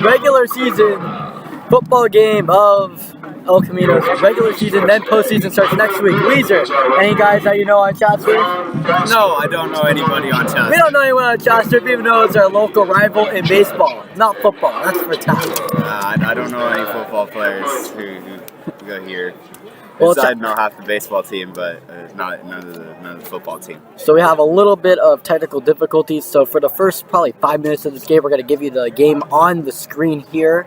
regular season football game of El Camino's regular season, then postseason starts next week. Weezer, any guys that you know on Chatsworth? No, I don't know anybody on Chatsworth. We don't know anyone on Chatsworth, even though it's our local rival in baseball, not football. That's for town. I don't know any football players who go here. Well, I know half the baseball team, but none of the football team. So we have a little bit of technical difficulties. So for the first probably 5 minutes of this game, we're going to give you the game on the screen here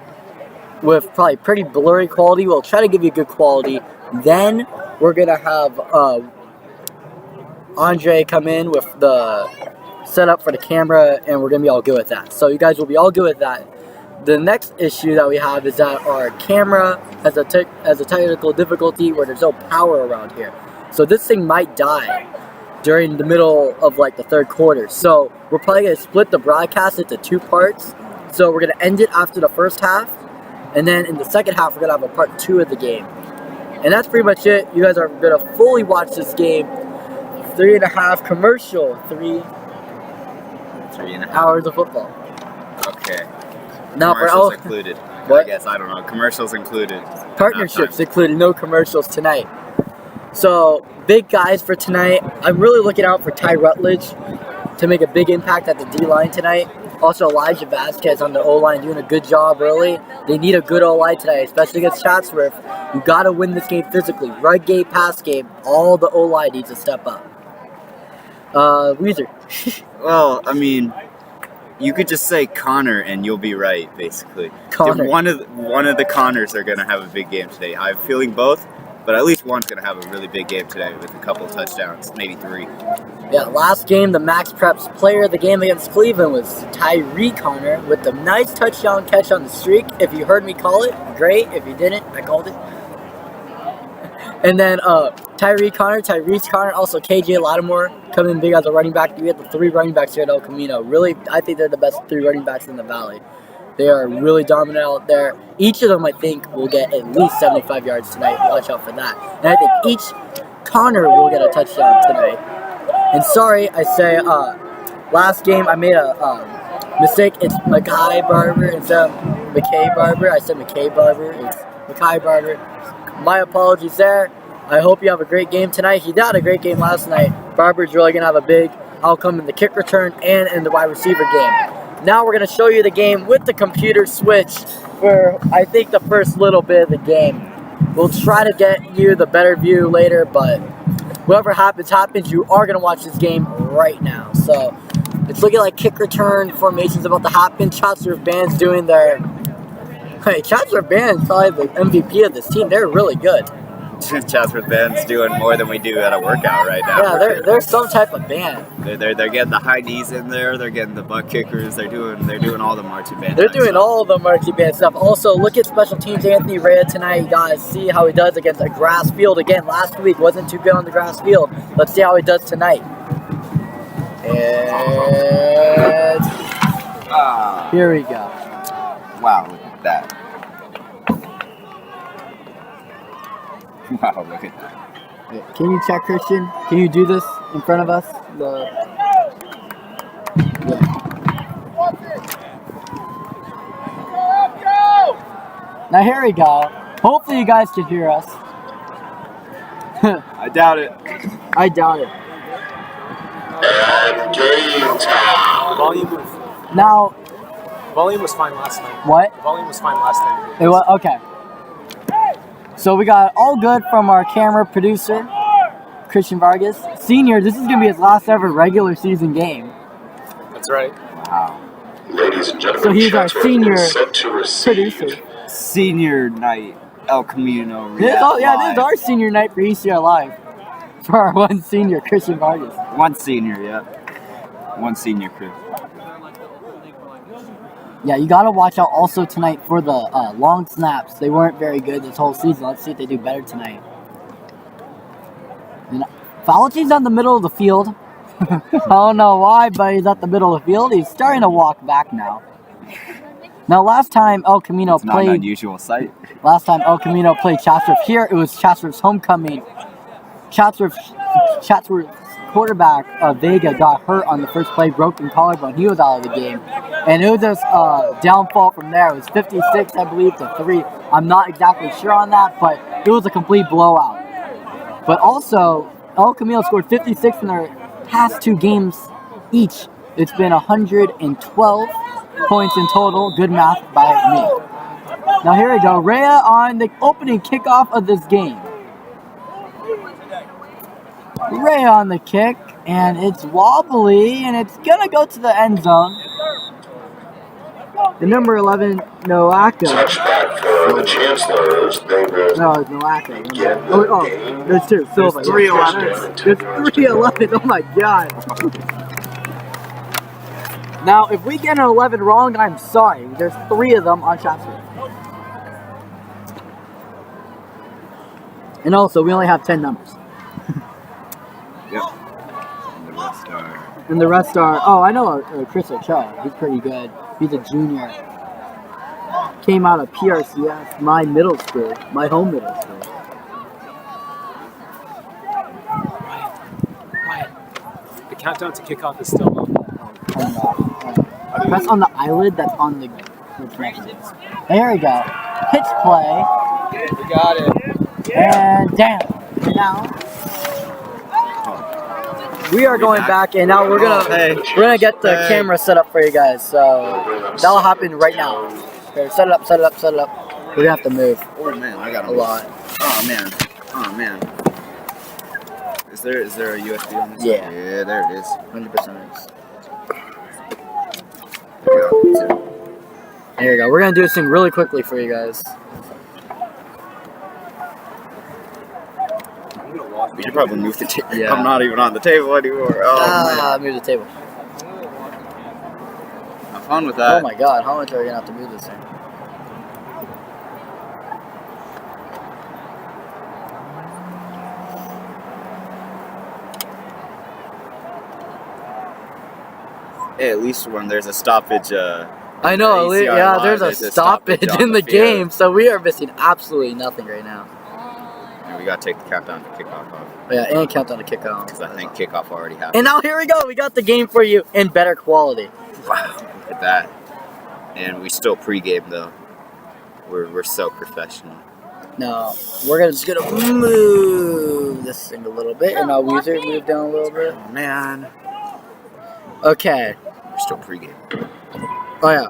with probably pretty blurry quality. We'll try to give you good quality. Then we're going to have Andre come in with the setup for the camera, and we're going to be all good with that. So you guys will be all good with that. The next issue that we have is that our camera has a technical difficulty where there's no power around here. So this thing might die during the middle of like the third quarter. So we're probably going to split the broadcast into 2 parts. So we're going to end it after the first half. And then in the second half, we're going to have a part 2 of the game. And that's pretty much it. You guys are going to fully watch this game. 3.5 commercial. 3.5 hours of football. Okay. Now commercials included. What? I guess, I don't know. Commercials included. Partnerships included. No commercials tonight. So, big guys for tonight. I'm really looking out for Ty Rutledge to make a big impact at the D-line tonight. Also, Elijah Vasquez on the O-line doing a good job early. They need a good O-line tonight, especially against Chatsworth. You got to win this game physically. Run game, pass game, all the O-line needs to step up. Weezer. Well, I mean, you could just say Connor and you'll be right, basically. Connor. One of the Connors are going to have a big game today. I'm feeling both, but at least one's going to have a really big game today with a couple touchdowns, maybe 3. Yeah, last game, the Max Preps player of the game against Cleveland was Tyree Connor with the nice touchdown catch on the streak. If you heard me call it, great. If you didn't, I called it. And then Tyrese Connor, also KJ Lattimore coming in big as a running back. We have the 3 running backs here at El Camino. Really, I think they're the best 3 running backs in the Valley. They are really dominant out there. Each of them, I think, will get at least 75 yards tonight. Watch out for that. And I think each Connor will get a touchdown tonight. And sorry, I say, last game I made a mistake. It's Mackay Barber instead of McKay Barber. I said McKay Barber. It's Mackay Barber. My apologies there. I hope you have a great game tonight. He had a great game last night. Barber's really going to have a big outcome in the kick return and in the wide receiver game. Now we're going to show you the game with the computer switch for, I think, the first little bit of the game. We'll try to get you the better view later, but whatever happens, happens. You are going to watch this game right now. So it's looking like kick return formations about to happen. Chatsworth Band's doing their... Hey, Chatsworth Band's probably the MVP of this team. They're really good. Chatsworth Band's doing more than we do at a workout right now. Yeah, they're some type of band. They're getting the high knees in there. They're getting the butt kickers. They're doing all the marching band. They're doing all the marching band stuff. Also, look at special teams Anthony Rea tonight. You guys see how he does against a grass field. Again, last week wasn't too good on the grass field. Let's see how he does tonight. And here we go. Wow, look at that. Wow, look at that. Can you check, Christian? Can you do this in front of us? Now here we go. Hopefully you guys can hear us. I doubt it. I doubt it. Volume was fine last night. What? Volume was fine last night. It was okay. So we got all good from our camera producer, Christian Vargas. Senior, this is going to be his last ever regular season game. That's right. Wow. Ladies and gentlemen, So he's our senior set to receive producer. Senior night, El Camino. This is our senior night for ECR Live. For our one senior, Christian Vargas. One senior, yeah. One senior crew. Yeah, you got to watch out also tonight for the long snaps. They weren't very good this whole season. Let's see if they do better tonight. And Falachi's on the middle of the field. I don't know why, but he's at the middle of the field. He's starting to walk back now. Now, last time El Camino It's not an unusual sight. Last time El Camino played Chatsworth here, it was Chatsworth's homecoming. Chatsworth's quarterback, Vega, got hurt on the first play, broken collarbone. He was out of the game. And it was just downfall from there. It was 56, I believe, to 3. I'm not exactly sure on that, but it was a complete blowout. But also, El Camino scored 56 in their past 2 games each. It's been 112 points in total. Good math by me. Now here we go. Rhea on the opening kickoff of this game. Rhea on the kick, and it's wobbly, and it's gonna go to the end zone. The number 11, Noaka. Touchback for the Chancellors. They will No, it's Noaka. get Oh, there's 2. Silva. There's 3 11s. There's 3-11. Oh my god. Now, if we get an 11 wrong, I'm sorry. There's 3 of them on Chatsworth. And also, we only have 10 numbers. Yep. And the rest are. And the rest are, oh, I know Chris Ochoa. He's pretty good. He's a junior. Came out of PRCS, my middle school, my home middle school. Ryan, the countdown to kickoff is still on. Press on the eyelid that's on the connection. There we go. Pitch play. We got it. And down. Now we are going back, and now we're gonna get the camera set up for you guys. So that'll happen right now. Okay, set it up. We're gonna have to move Oh man, I got a lot. Oh man. Is there a USB on this? Yeah. Yeah, there it is. 100%. There you go. We're gonna do this thing really quickly for you guys. We should probably move the table. Yeah. I'm not even on the table anymore. Oh Move the table. man. Have fun with that. Oh my god, how much are we gonna have to move this thing? Hey, at least when there's a stoppage, I know, ACR yeah, line, there's a stoppage on in the field. game, so we are missing absolutely nothing right now. And we gotta take the countdown to kickoff off. Oh, yeah, and countdown to kick off. Because I think kickoff already happened. And now here we go, we got the game for you in better quality. Wow, look at that. And we still pregame though. We're so professional. Now, we're just gonna move this thing a little bit, and now Weezer move down a little bit. Oh, man. Okay. We're still pregame. Oh yeah,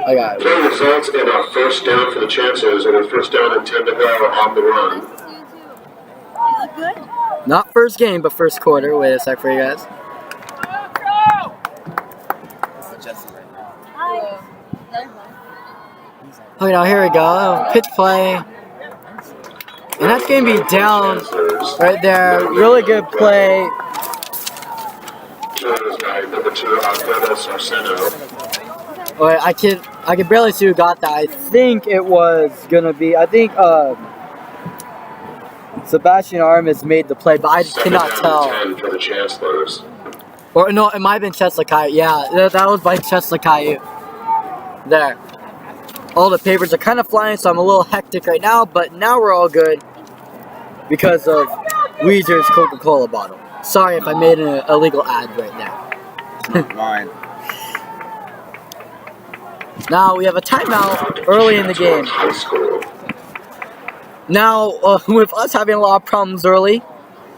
I got it. The results in our first down for the Chancellors, and a first down and 10 to go on the run. Not first game, but first quarter. Wait a sec for you guys. Okay, now here we go. Pitch play. And that's going to be down right there. Really good play. Turner's guy, number 2, Alfredo Sarceno. Wait, I can barely see who got that. I think it was gonna be. Sebastian Armas made the play, but I cannot tell. 10 for the Chancellors. Or no, it might have been Cheslakayu. Yeah, that was by Cheslakayu. There. All the papers are kind of flying, so I'm a little hectic right now, but now we're all good because of Weezer's Coca-Cola bottle. Sorry if I made an illegal ad right there. It's not mine. Now we have a timeout early in the game. High School. Now, with us having a lot of problems early,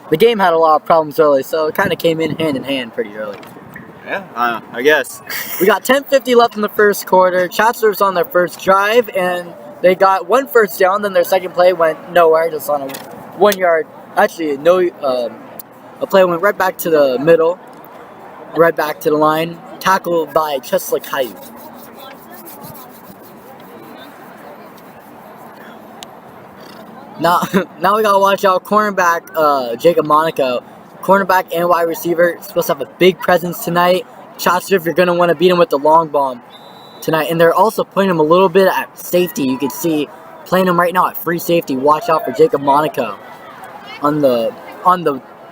the game had a lot of problems early, so it kind of came in hand pretty early. Yeah, I guess. We got 10:50 left in the first quarter. Chatsworth's on their first drive, and they got one first down. Then their second play went nowhere, just on a 1 yard. Actually, a play went right back to the middle, right back to the line, tackled by Cheslakayu. Now we gotta watch out. Cornerback Jacob Monaco, cornerback and wide receiver, supposed to have a big presence tonight. Chatsworth, you're gonna want to beat him with the long bomb tonight, and they're also putting him a little bit at safety. You can see playing him right now at free safety. Watch out for Jacob Monaco on the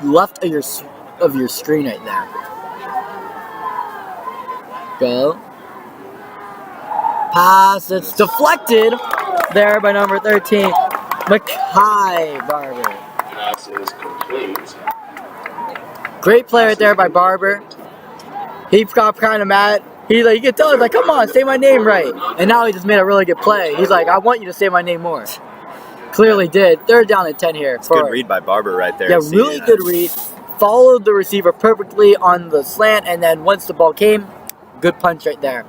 left of your screen right there. Go. Pass. It's deflected there by number 13. Mackay Barber. Pass is complete. Great play right there by Barber. He got kind of mad. You could tell he's like, come on, say my name right. And now he just made a really good play. He's like, I want you to say my name more. Clearly did. Third down and 10 here. It's a good read by Barber right there. Yeah, really good read. Followed the receiver perfectly on the slant, and then once the ball came, good punch right there.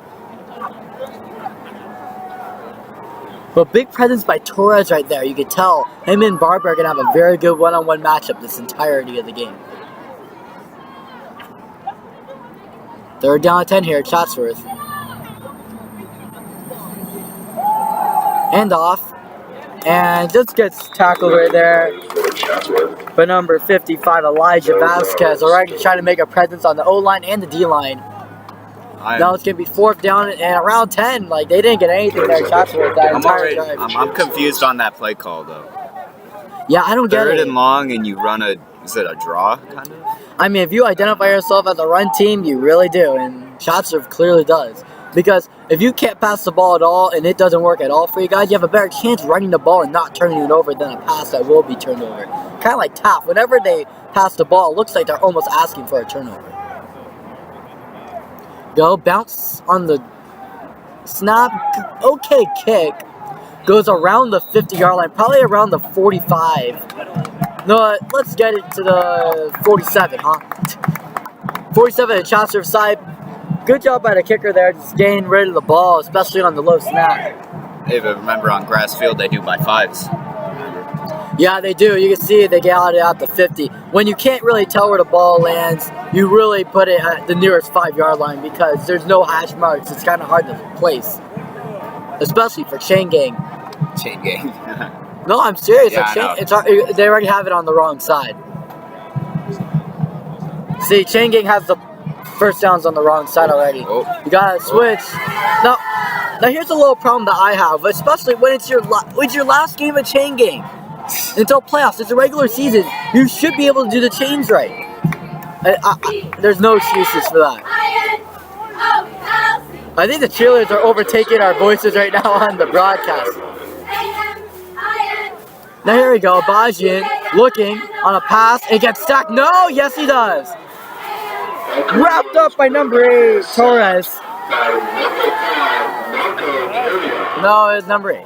But big presence by Torres right there. You could tell him and Barber are going to have a very good one-on-one matchup this entirety of the game. Third down and 10 here at Chatsworth. Handoff. And just gets tackled right there by number 55, Elijah Vasquez. Already trying to make a presence on the O-line and the D-line. Now it's going to be fourth down and around 10. Like, they didn't get anything there at Chatsworth that entire drive. I'm confused on that play call, though. Yeah, I don't get it. Third and long and you run is it a draw, kind of? I mean, if you identify yourself as a run team, you really do. And Chatsworth clearly does. Because if you can't pass the ball at all and it doesn't work at all for you guys, you have a better chance running the ball and not turning it over than a pass that will be turned over. Kind of like Taft. Whenever they pass the ball, it looks like they're almost asking for a turnover. Go, bounce on the snap. Okay kick. Goes around the 50-yard line, probably around the 45. No, let's get it to the 47, huh? 47 at Chatsworth side. Good job by the kicker there, just getting rid of the ball, especially on the low snap. Hey, but remember on grass field they do by fives. Yeah, they do. You can see it, they get it out the 50. When you can't really tell where the ball lands, you really put it at the nearest 5-yard line because there's no hash marks. It's kind of hard to place, especially for chain gang. Chain gang. No, I'm serious. Yeah, it's hard, they already have it on the wrong side. See, chain gang has the first downs on the wrong side already. Oh. You gotta switch. Now here's a little problem that I have, especially when it's your last game of chain gang. Until playoffs, it's a regular season. You should be able to do the chains right. There's no excuses for that. I think the cheerleaders are overtaking our voices right now on the broadcast. Now here we go, Bajian looking on a pass. It gets stacked. No, yes he does. Wrapped up by number 8, Torres. No, it's number 8.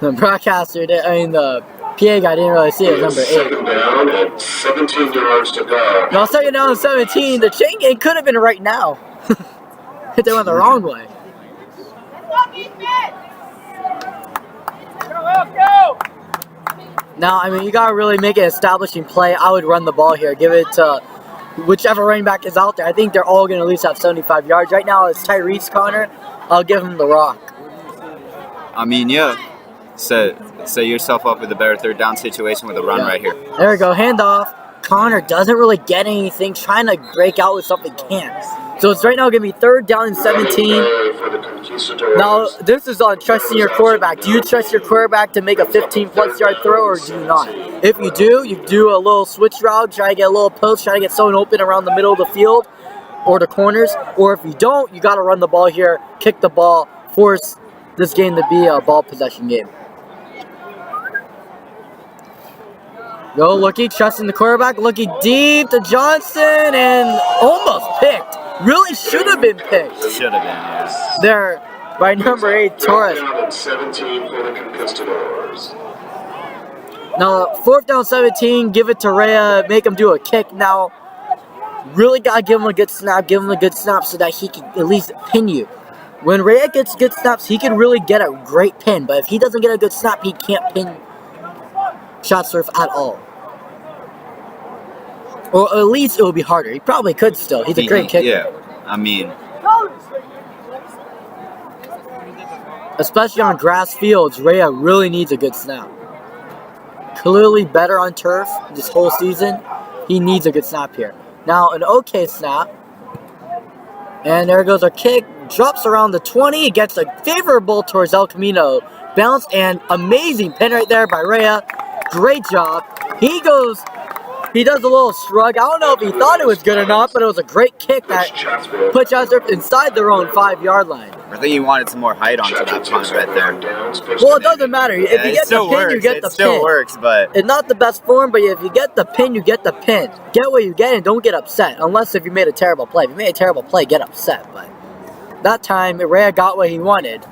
The broadcaster, the PA guy didn't really see it. Number 8. Second down and 17 yards to go. No, second down and 17. The chain gang could have been right now. If they went the wrong way. Now, I mean, you gotta really make an establishing play. I would run the ball here. Give it to whichever running back is out there. I think they're all gonna at least have 75 yards. Right now, it's Tyrese Connor. I'll give him the rock. I mean, yeah. Set yourself up with a better third down situation with a run right here. There we go, handoff. Connor doesn't really get anything, trying to break out with something, can't. So it's right now going to be third down and 17. Now, this is on trusting your quarterback. Do you trust your quarterback to make a 15-plus yard throw, or do you not? If you do a little switch route, try to get a little post, try to get someone open around the middle of the field or the corners. Or if you don't, you got to run the ball here, kick the ball, force this game to be a ball possession game. Go looking, trusting the quarterback, looking deep to Johnson, and almost picked. Really should have been picked. Should have been, yes. There by number 8, Torres. Now, fourth down 17, give it to Rhea, make him do a kick. Now, really got to give him a good snap, so that he can at least pin you. When Rhea gets good snaps, he can really get a great pin, but if he doesn't get a good snap, he can't pin Chatsworth at all. Or at least it will be harder. He probably could still. He's a great kicker. Yeah, I mean, especially on grass fields, Rhea really needs a good snap. Clearly better on turf this whole season. He needs a good snap here. Now, an okay snap. And there goes our kick. Drops around the 20. It gets a favorable towards El Camino. Bounce and amazing pin right there by Rhea. Great job. He goes he does a little shrug. I don't know if he thought it was good or not, but it was a great kick that put Chatsworth inside their own 5-yard line. I think he wanted some more height onto that punt right there. Well, it doesn't matter. If you get the pin, you get the pin. It still works, but it's not the best form, but if you get the pin, you get the pin. Get what you get and don't get upset, unless if you made a terrible play. If you made a terrible play, get upset. But that time, Rhea got what he wanted.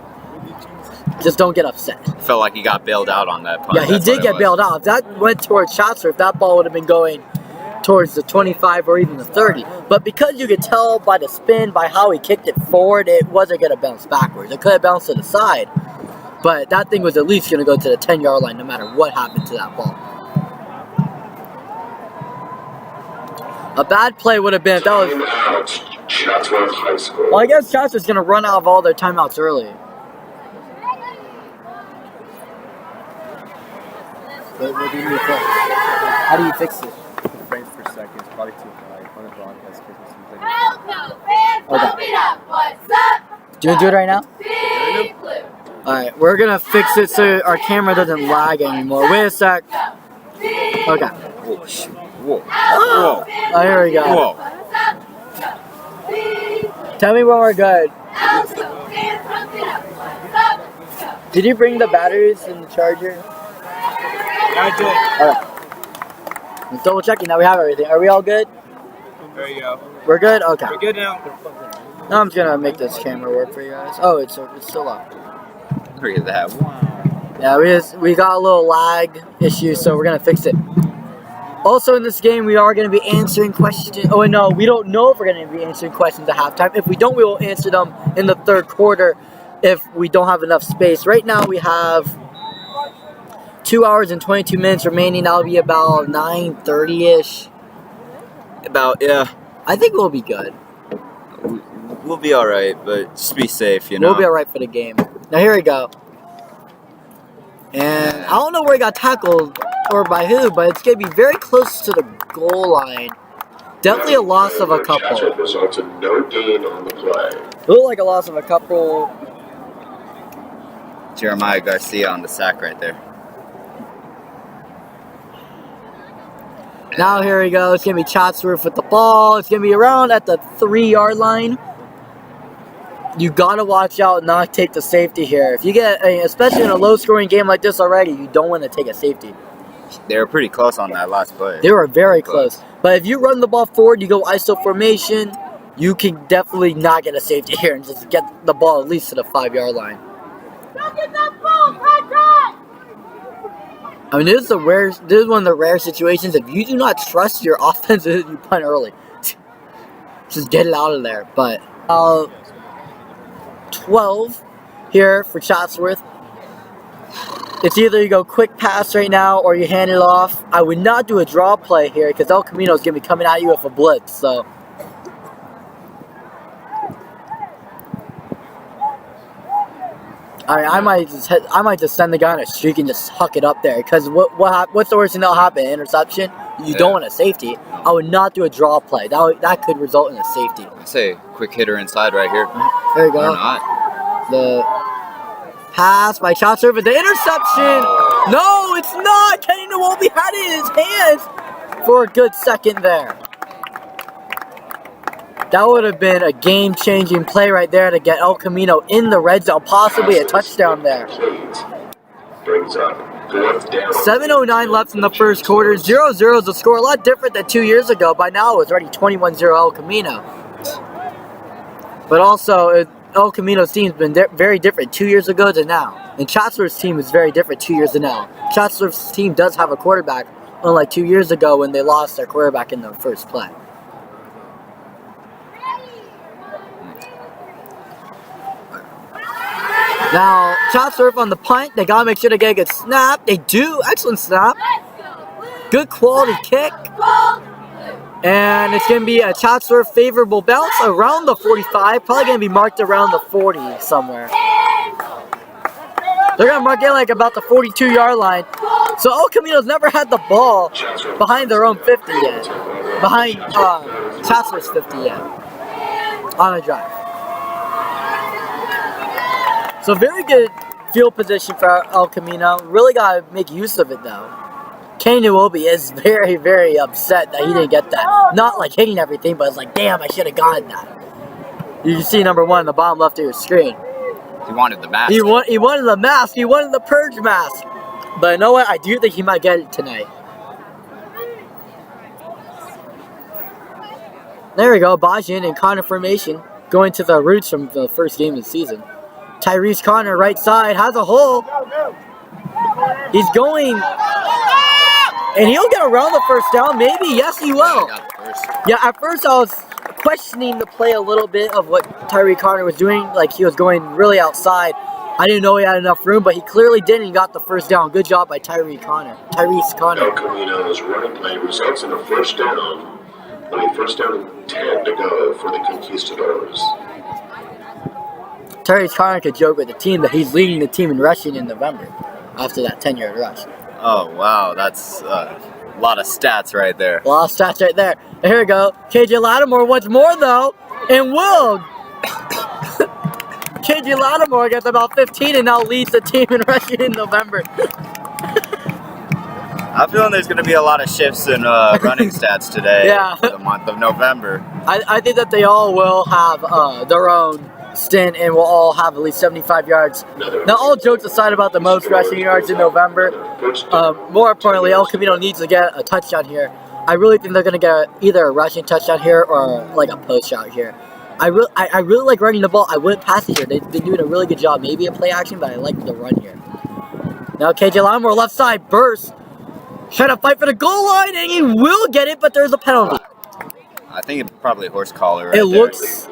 Just don't get upset. Felt like he got bailed out on that punt. Yeah, he did get bailed out. If that went towards Chatsworth, that ball would have been going towards the 25 or even the 30. But because you could tell by the spin, by how he kicked it forward, it wasn't going to bounce backwards. It could have bounced to the side. But that thing was at least going to go to the 10-yard line no matter what happened to that ball. A bad play would have been if that was... Timeout, Chatsworth High School. Well, I guess Chatsworth's going to run out of all their timeouts early. What do you need to fix? How do you fix it? The frames per second is probably too high on the broadcast because it seems like. elco fans, pump it up. What's up? Do you want to do it right now? Big Blue. Alright, we're going to fix it so our camera doesn't lag anymore. Wait a sec. Okay. Whoa, shoot. Whoa. Oh, here we go. Whoa. Tell me when we're good. elco fans, pump it up. What's up? Did you bring the batteries and the charger? I did. Alright. Just double checking that we have everything. Are we all good? There you go. We're good? Okay. We're good now. Now I'm just gonna make this camera work for you guys. Oh, it's still up. Look at that. Wow. Yeah, we got a little lag issue, so we're gonna fix it. Also in this game, we are gonna be answering questions. Oh no, we don't know if we're gonna be answering questions at halftime. If we don't, we will answer them in the third quarter if we don't have enough space. Right now we have 2 hours and 22 minutes remaining. That'll be about 9:30-ish. About, yeah. I think we'll be good. We'll be alright, but just be safe, you know. We'll be alright for the game. Now here we go. And I don't know where he got tackled or by who, but it's going to be very close to the goal line. Definitely a loss of a couple. Chatsworth results in no gain on the play. Looked like a loss of a couple. Jeremiah Garcia on the sack right there. Now here we go. It's going to be Chatsworth with the ball. It's going to be around at the 3-yard line. You got to watch out and not take the safety here. If you get, especially in a low-scoring game like this already, you don't want to take a safety. They were pretty close on that last play. They were very close. But if you run the ball forward, you go ISO formation, you can definitely not get a safety here and just get the ball at least to the 5-yard line. Don't get that ball, Patrick! I mean, this is one of the rare situations. If you do not trust your offense, you punt early. Just get it out of there. But 12 here for Chatsworth. It's either you go quick pass right now or you hand it off. I would not do a draw play here because El Camino is going to be coming at you with a blitz. So. I might just send the guy on a streak and just huck it up there because what's the worst thing that'll happen? Interception. You don't want a safety. I would not do a draw play. That could result in a safety. I say quick hitter inside right here. There you go. Or not. The pass by Chatsworth with the interception. No, it's not. Kenny Nwobi had it in his hands for a good second there. That would have been a game-changing play right there to get El Camino in the red zone, possibly a touchdown there. Brings up 4th down. 7:09 left in the first quarter. 0-0 is the score. A lot different than 2 years ago. By now, it was already 21-0 El Camino. But also, El Camino's team has been very different 2 years ago to now. And Chatsworth's team is very different 2 years to now. Chatsworth's team does have a quarterback, unlike 2 years ago when they lost their quarterback in the first play. Now, Chatsworth on the punt. They gotta make sure they get a good snap. They do. Excellent snap. Good quality kick. And it's going to be a Chatsworth favorable bounce around the 45. Probably going to be marked around the 40 somewhere. They're going to mark it like about the 42-yard line. So El Camino's never had the ball behind their own 50 yet. Behind Chatsworth's 50 yet. On a drive. So very good field position for El Camino. Really got to make use of it though. Kenny Nwobi is very, very upset that he didn't get that. Not like hitting everything, but it's like, damn, I should have gotten that. You can see number 1 on the bottom left of your screen. He wanted the mask. He wanted the mask. He wanted the purge mask. But you know what? I do think he might get it tonight. There we go. Bajan and Connor formation going to the roots from the first game of the season. Tyrese Connor, right side, has a hole. He's going, and he'll get around the first down. Maybe, yes, he will. Yeah, at first I was questioning the play a little bit of what Tyrese Connor was doing. Like, he was going really outside. I didn't know he had enough room, but he clearly did, and he got the first down. Good job by Tyrese Connor. El Camino's running play results in a first down. Only first down and 10 to go for the Conquistadors. Tyrese Connor could joke with the team that he's leading the team in rushing in November after that 10-yard rush. Oh, wow. That's a lot of stats right there. A lot of stats right there. And here we go. KJ Lattimore once more, though, and will. KJ Lattimore gets about 15 and now leads the team in rushing in November. I'm feeling there's going to be a lot of shifts in running stats today Yeah. for the month of November. I think that they all will have their own stint and will all have at least 75 yards. Now, all jokes aside about the most rushing yards in November, more importantly, El Camino needs to get a touchdown here. I really think they're going to get either a rushing touchdown here or like a post out here. I really like running the ball. I wouldn't pass it here. They're doing a really good job. Maybe a play action, but I like the run here. Now, KJ Lattimore, left side, burst. Trying to fight for the goal line, and he will get it, but there's a penalty. I think it's probably a horse collar right It there. looks...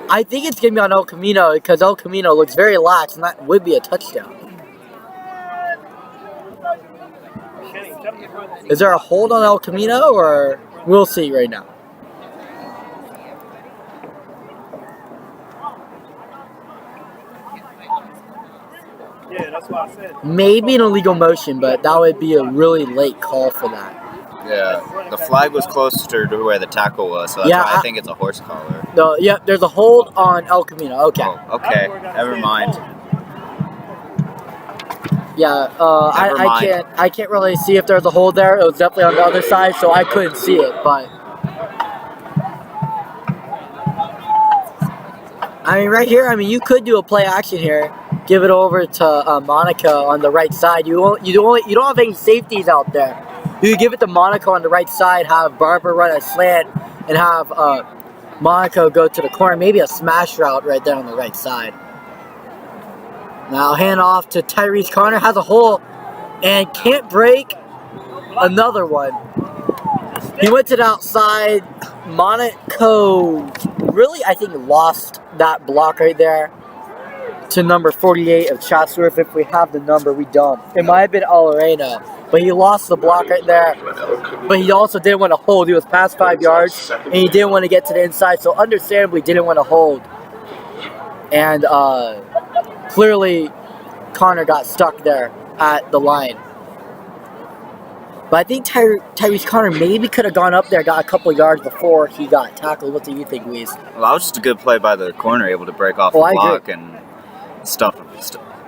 I think it's going to be on El Camino, because El Camino looks very lax, and that would be a touchdown. Is there a hold on El Camino, or... We'll see right now. Yeah, that's what I said. Maybe an illegal motion, but that would be a really late call for that. Yeah, the flag was closer to where the tackle was, so that's why I think it's a horse collar. No, yeah, there's a hold on El Camino. Okay. Oh, okay, never mind. Yeah, I can't really see if there's a hold there. It was definitely on the other side, so I couldn't see it. But I mean, right here, I mean, you could do a play action here. Give it over to Monica on the right side. You don't have any safeties out there. You give it to Monica on the right side. Have Barbara run a slant and have Monaco go to the corner. Maybe a smash route right there on the right side. Now hand off to Tyrese Connor. Has a hole and can't break. Another one. He went to the outside. Monaco really, I think, lost that block right there to number 48 of Chatsworth. If we have the number, we don't. It might have been Alarena, but he lost the block right there. But he also didn't want to hold. He was past 5 yards, and he didn't want to get to the inside, so understandably didn't want to hold. And clearly, Connor got stuck there at the line. But I think Tyrese Connor maybe could have gone up there, got a couple yards before he got tackled. What do you think, Weez? Well, that was just a good play by the corner, able to break off the block and stuff him.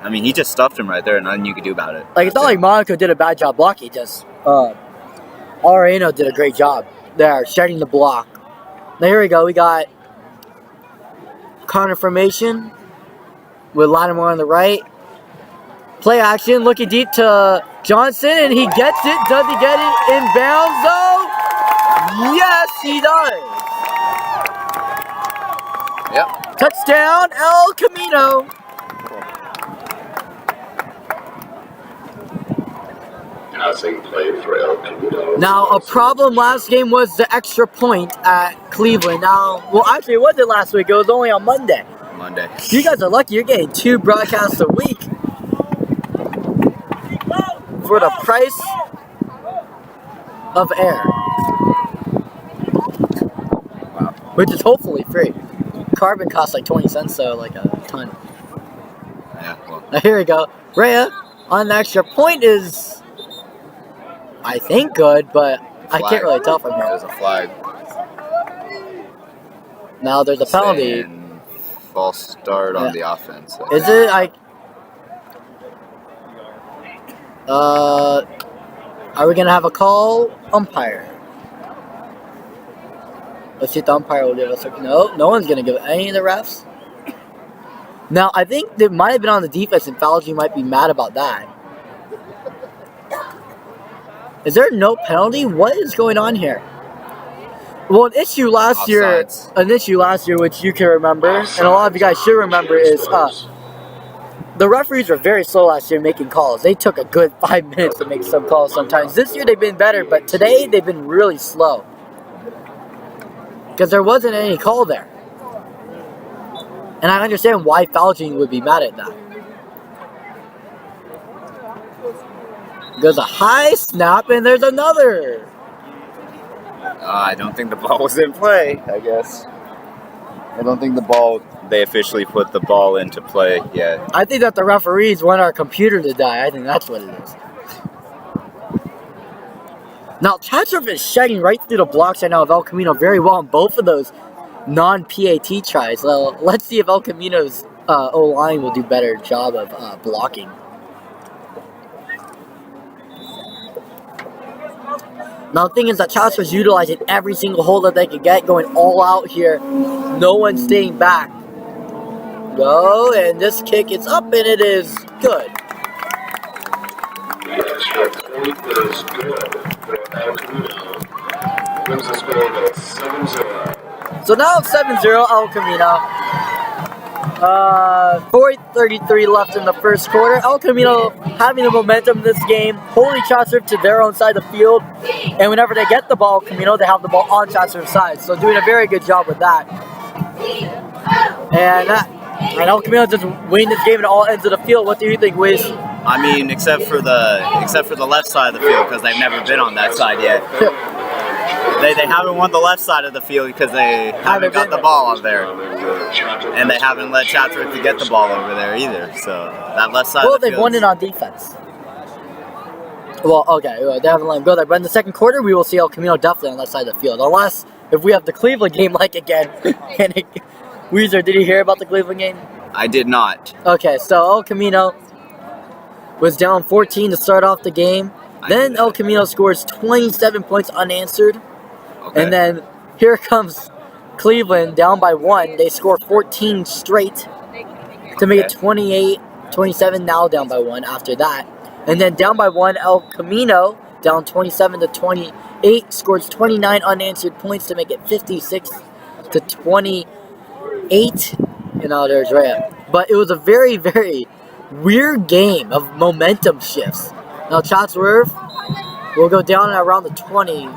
I mean, he just stuffed him right there, and nothing you could do about it. Like, it's not like Monaco did a bad job blocking. Just Areno did a great job there, shedding the block. Now here we go. We got Connor formation with Lattimore on the right. Play action, looking deep to Johnson, and he gets it. Does he get it in bounds, though? Yes, he does. Yep. Touchdown, El Camino. Passing play for El Camino. Now, a problem last game was the extra point at Cleveland. Now, well, actually, it wasn't last week. It was only on Monday. You guys are lucky. You're getting 2 broadcasts a week for the price of air. Wow. Which is hopefully free. Carbon costs like 20 cents, so like a ton. Yeah, well. Now here we go. Rhea on the extra point is, I think, good, but I can't really tell from here. There's a flag. Now there's a penalty. And false start on the offense. Is it like... Are we going to have a call? Umpire. Let's see if the umpire will give us a... No, no one's going to give any of the refs. Now, I think they might have been on the defense, and Fauci might be mad about that. Is there no penalty? What is going on here? Well, an issue last year, which you can remember, and a lot of you guys should remember, is the referees were very slow last year making calls. They took a good 5 minutes to make some calls sometimes. This year they've been better, but today they've been really slow. Because there wasn't any call there. And I understand why Fauci would be mad at that. There's a high snap, and there's another. I don't think the ball was in play, I guess. I don't think they officially put the ball into play yet. I think that the referees want our computer to die. I think that's what it is. Now, Chatsworth is shedding right through the blocks right now of El Camino very well on both of those non-PAT tries. Well, let's see if El Camino's O-line will do a better job of blocking. Now, the thing is that Chatsworth's utilizing every single hole that they could get, going all out here. No one staying back. Go, and this kick is up, and it is good. The extra point is good for El Camino. Brings the score to 7-0. So now it's 7-0 El Camino. 4:33 left in the first quarter. El Camino having the momentum in this game, holding Chatsworth to their own side of the field. And whenever they get the ball, El Camino, they have the ball on Chatsworth's side. So doing a very good job with that. And El Camino just winning this game in all ends of the field. What do you think, Wiz? I mean, except for the left side of the field, because they've never been on that side yet. They haven't won the left side of the field because they haven't got the ball on there. And they haven't let Chatsworth to get the ball over there either. So that left side Well, of the they've won it on defense. Well, okay, they haven't let him go there. But in the second quarter, we will see El Camino definitely on that side of the field. Unless, if we have the Cleveland game like again. Weezer, did you hear about the Cleveland game? I did not. Okay, so El Camino was down 14 to start off the game. Then El Camino scores 27 points unanswered. Okay. And then here comes Cleveland down by 1. They score 14 straight to make it 28-27, now down by 1 after that. And then down by 1, El Camino, down 27 to 28, scores 29 unanswered points to make it 56 to 28. You know, there's Rhea. But it was a very, very weird game of momentum shifts. Now Chatsworth will go down around the 25?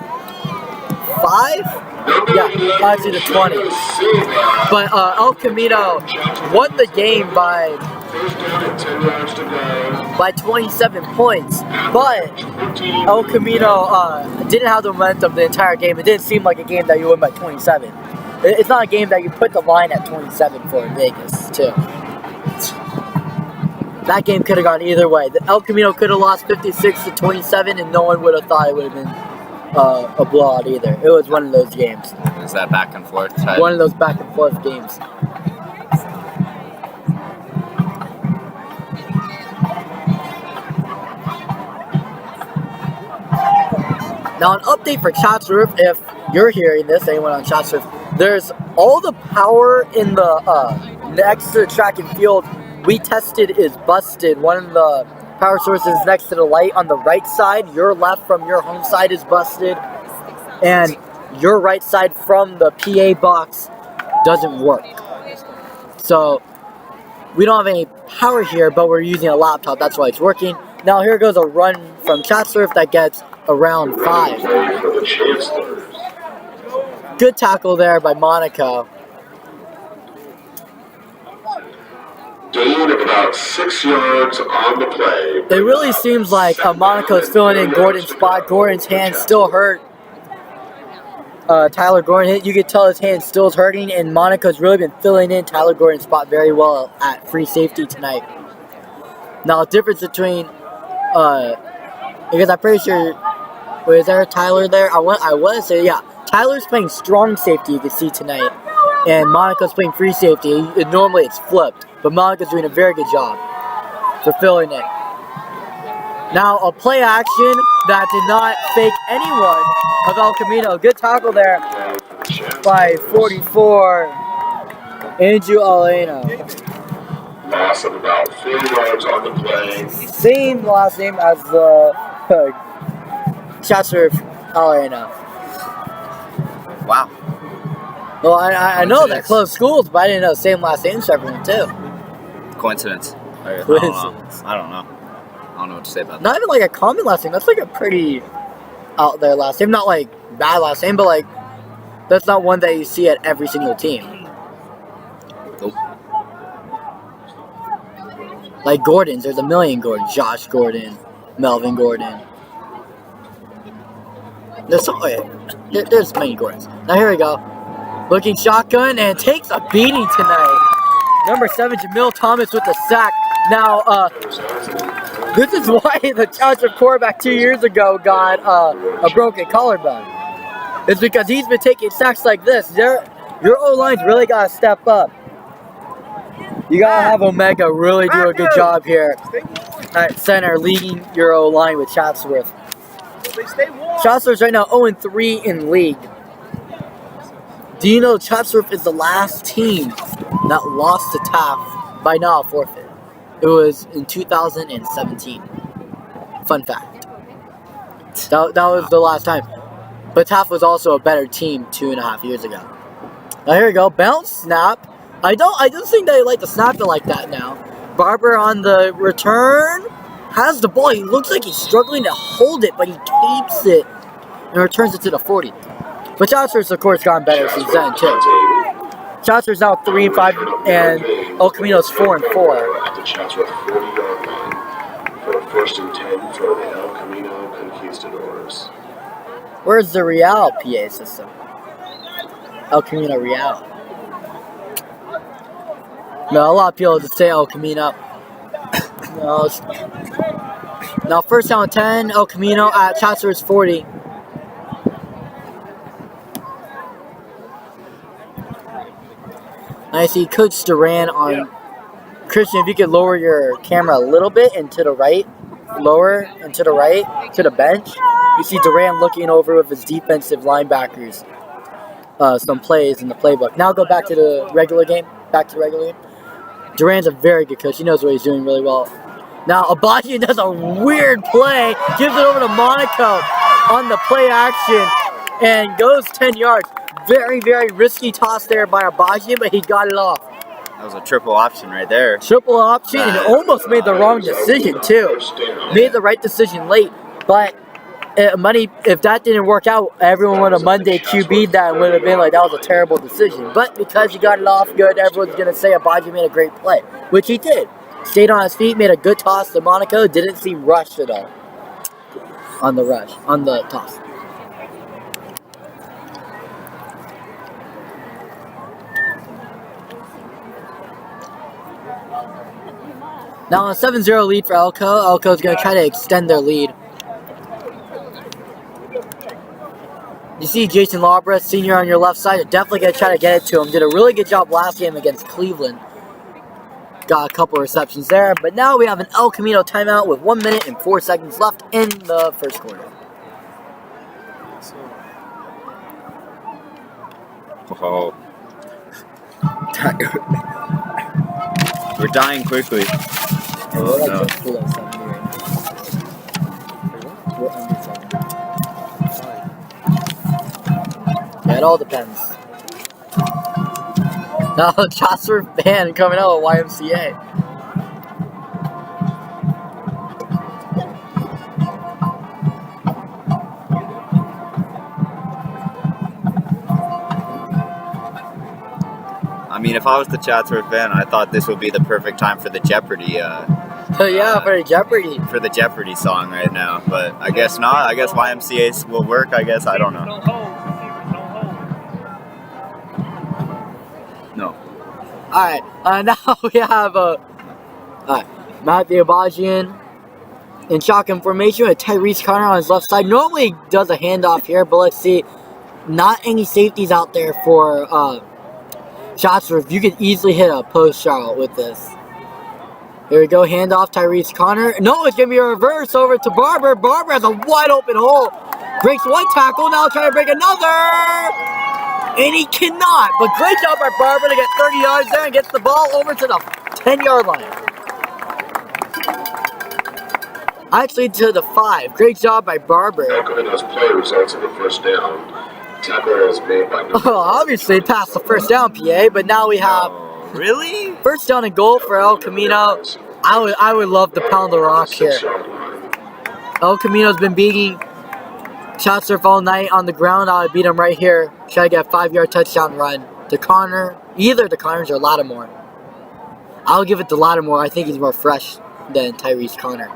Yeah, actually the 20. But El Camino won the game by 27 points. But El Camino didn't have the momentum the entire game. It didn't seem like a game that you win by 27. It's not a game that you put the line at 27 for in Vegas, too. That game could have gone either way. The El Camino could have lost 56 to 27, and no one would have thought it would have been a blowout either. It was one of those games. Is that back and forth type? One of those back and forth games. Now, an update for Chatsworth, if you're hearing this, anyone on Chatsworth, there's all the power in the next to the track and field we tested is busted. One of the power sources next to the light on the right side, your left from your home side is busted, and your right side from the PA box doesn't work. So we don't have any power here, but we're using a laptop, that's why it's working. Now here goes a run from Chatsworth that gets around 5. Good tackle there by Monaco. Gain of about 6 yards on the play. It really seems like Monaco's filling in Gordon's spot. Gordon's hand still hurt. Tyler Gordon, you could tell his hand still is hurting, and Monaco's really been filling in Tyler Gordon's spot very well at free safety tonight. Now, the difference between, because I'm pretty sure, wait, is there a Tyler there? I want to say, yeah. Tyler's playing strong safety, you can see tonight, and Monaco's playing free safety. Normally it's flipped, but Monaco's doing a very good job for filling it. Now a play action that did not fake anyone of El Camino. Good tackle there by 44, Andrew Alena. Loss of about 4 yards on the play. Same last name as the Chatsworth Alena. Wow. Well, I know they're close schools, but I didn't know the same last names for everyone too. Coincidence. I don't Coincidence. know. I don't know. I don't know what to say about that. Not even like a common last name. That's like a pretty out there last name. Not like bad last name, but like that's not one that you see at every single team. Nope. Like Gordon's, there's a million Gordons. Josh Gordon, Melvin Gordon. There's many Gordons. Now here we go. Looking shotgun and takes a beating tonight. Number 7, Jamil Thomas with the sack. Now, this is why the Chatsworth quarterback 2 years ago got a broken collarbone. It's because he's been taking sacks like this. Your O-line's really got to step up. You got to have Omega really do a good job here at center, leading your O-line with Chatsworth. Chatsworth's right now 0-3 in league. Do you know Chatsworth is the last team that lost to Taft by now forfeit? It was in 2017. Fun fact. That was the last time. But Taft was also a better team 2.5 years ago. Now here we go. Bounce snap. I don't think they like to snap it like that now. Barber on the return. Has the ball. He looks like he's struggling to hold it, but he keeps it and returns it to the 40. But Chatsworth's, of course, gotten better since then, too. Chatsworth's now 3-5, and El Camino's 4-4. At the Chatsworth 40-yard line for a 1st and 10 for the El Camino Conquistadors. Where's the Real PA system? El Camino Real. No, a lot of people just say El Camino. No, now 1st down and 10, El Camino at Chatsworth's 40. I see Coach Duran on. Christian, if you could lower your camera a little bit and to the right, lower and to the right, to the bench. You see Duran looking over with his defensive linebackers. Some plays in the playbook. Now go back to the regular game. Duran's a very good coach. He knows what he's doing really well. Now Abaji does a weird play, gives it over to Monaco on the play action, and goes 10 yards. Very, very risky toss there by Abaji, but he got it off. That was a triple option right there. Triple option, and almost made the wrong decision too. Made the right decision late, but if that didn't work out, everyone would have Monday QB'd that and would have been like, that was a terrible decision. But because he got it off good, everyone's going to say Abaji made a great play, which he did. Stayed on his feet, made a good toss to Monaco, didn't seem rushed at all on the toss. Now a 7-0 lead for Elco. Elco's going to try to extend their lead. You see Jason Labra, senior on your left side, definitely going to try to get it to him. Did a really good job last game against Cleveland. Got a couple receptions there, but now we have an El Camino timeout with 1 minute and 4 seconds left in the first quarter. Oh. We're dying quickly. Oh, no. Yeah, it all depends. Now the Chatsworth band coming out with YMCA. I mean, if I was the Chatsworth fan, I thought this would be the perfect time for the Jeopardy. Yeah, for the Jeopardy. For the Jeopardy song right now, but I guess not. I guess YMCA will work. I guess I don't know. No. All right. Now we have Matthew Abajian in shotgun formation with Tyrese Connor on his left side. Normally does a handoff here, but let's see. Not any safeties out there for Chatsworth. You could easily hit a post shot with this. Here we go, handoff, Tyrese Connor. No, it's going to be a reverse over to Barber. Barber has a wide open hole. Breaks one tackle, now trying to break another. And he cannot, but great job by Barber to get 30 yards there and gets the ball over to the 10-yard line. Actually, to the 5. Great job by Barber. El Camino's play results in the first down. Tackle is made by number Obviously, passed the first down, PA, but now we have Really? first down and goal for El Camino. I would love to pound the rock here. 6-yard line. El Camino's been beating Chatsworth all night on the ground. I would beat him right here. Try to get a 5-yard touchdown run to Connor. Either to Connors or Lattimore. I'll give it to Lattimore. I think he's more fresh than Tyrese Connor.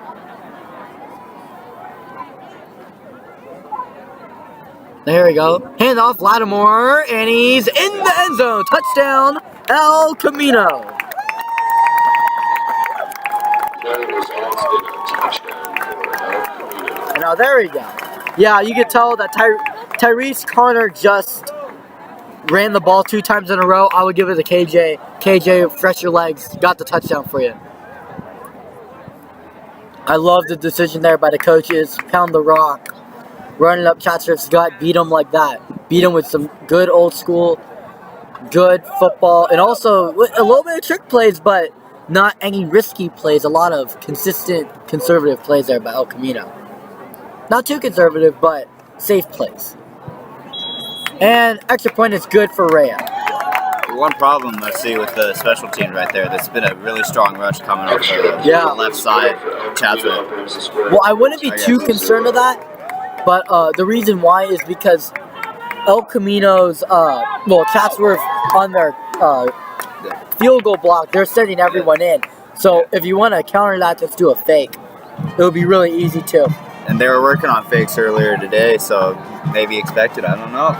There we go. Handoff, Lattimore, and he's in the end zone. Touchdown, El Camino. Play results in a touchdown for El Camino. Now there we go. Yeah, you could tell that Tyrese Connor just ran the ball 2 times in a row. I would give it to KJ. KJ, fresh your legs. Got the touchdown for you. I love the decision there by the coaches. Pound the rock. Running up Chatsworth's gut. Beat him like that. Beat him with some good old school, good football. And also with a little bit of trick plays, but not any risky plays. A lot of consistent, conservative plays there by El Camino. Not too conservative, but safe plays. And extra point is good for Rhea. One problem I see with the special team right there, there's been a really strong rush coming off the left side, Chatsworth. Well, I wouldn't be too concerned with that, but the reason why is because El Camino's, Chatsworth on their field goal block, they're sending everyone in. So if you want to counter that, just do a fake. It would be really easy too. And they were working on fakes earlier today, so maybe expected, I don't know.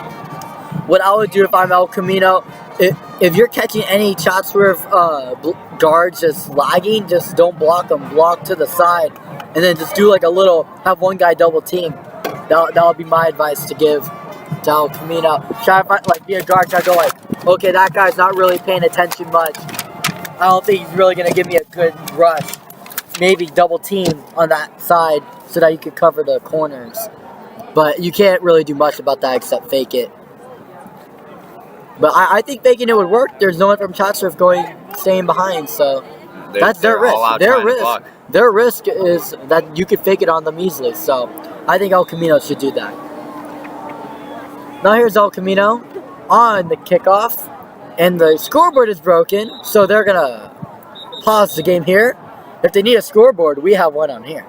What I would do if I'm El Camino, if you're catching any Chatsworth guards just lagging, just don't block them. Block to the side, and then just do like a little, have one guy double team. That would be my advice to give to El Camino. Try to find, be a guard, try to go okay, that guy's not really paying attention much. I don't think he's really going to give me a good rush. Maybe double team on that side so that you could cover the corners. But you can't really do much about that except fake it. But I think faking it would work. There's no one from Chatsworth staying behind, so that's their risk. Their risk is that you could fake it on them easily. So I think El Camino should do that. Now here's El Camino on the kickoff, and the scoreboard is broken, so they're gonna pause the game here. If they need a scoreboard, we have one on here.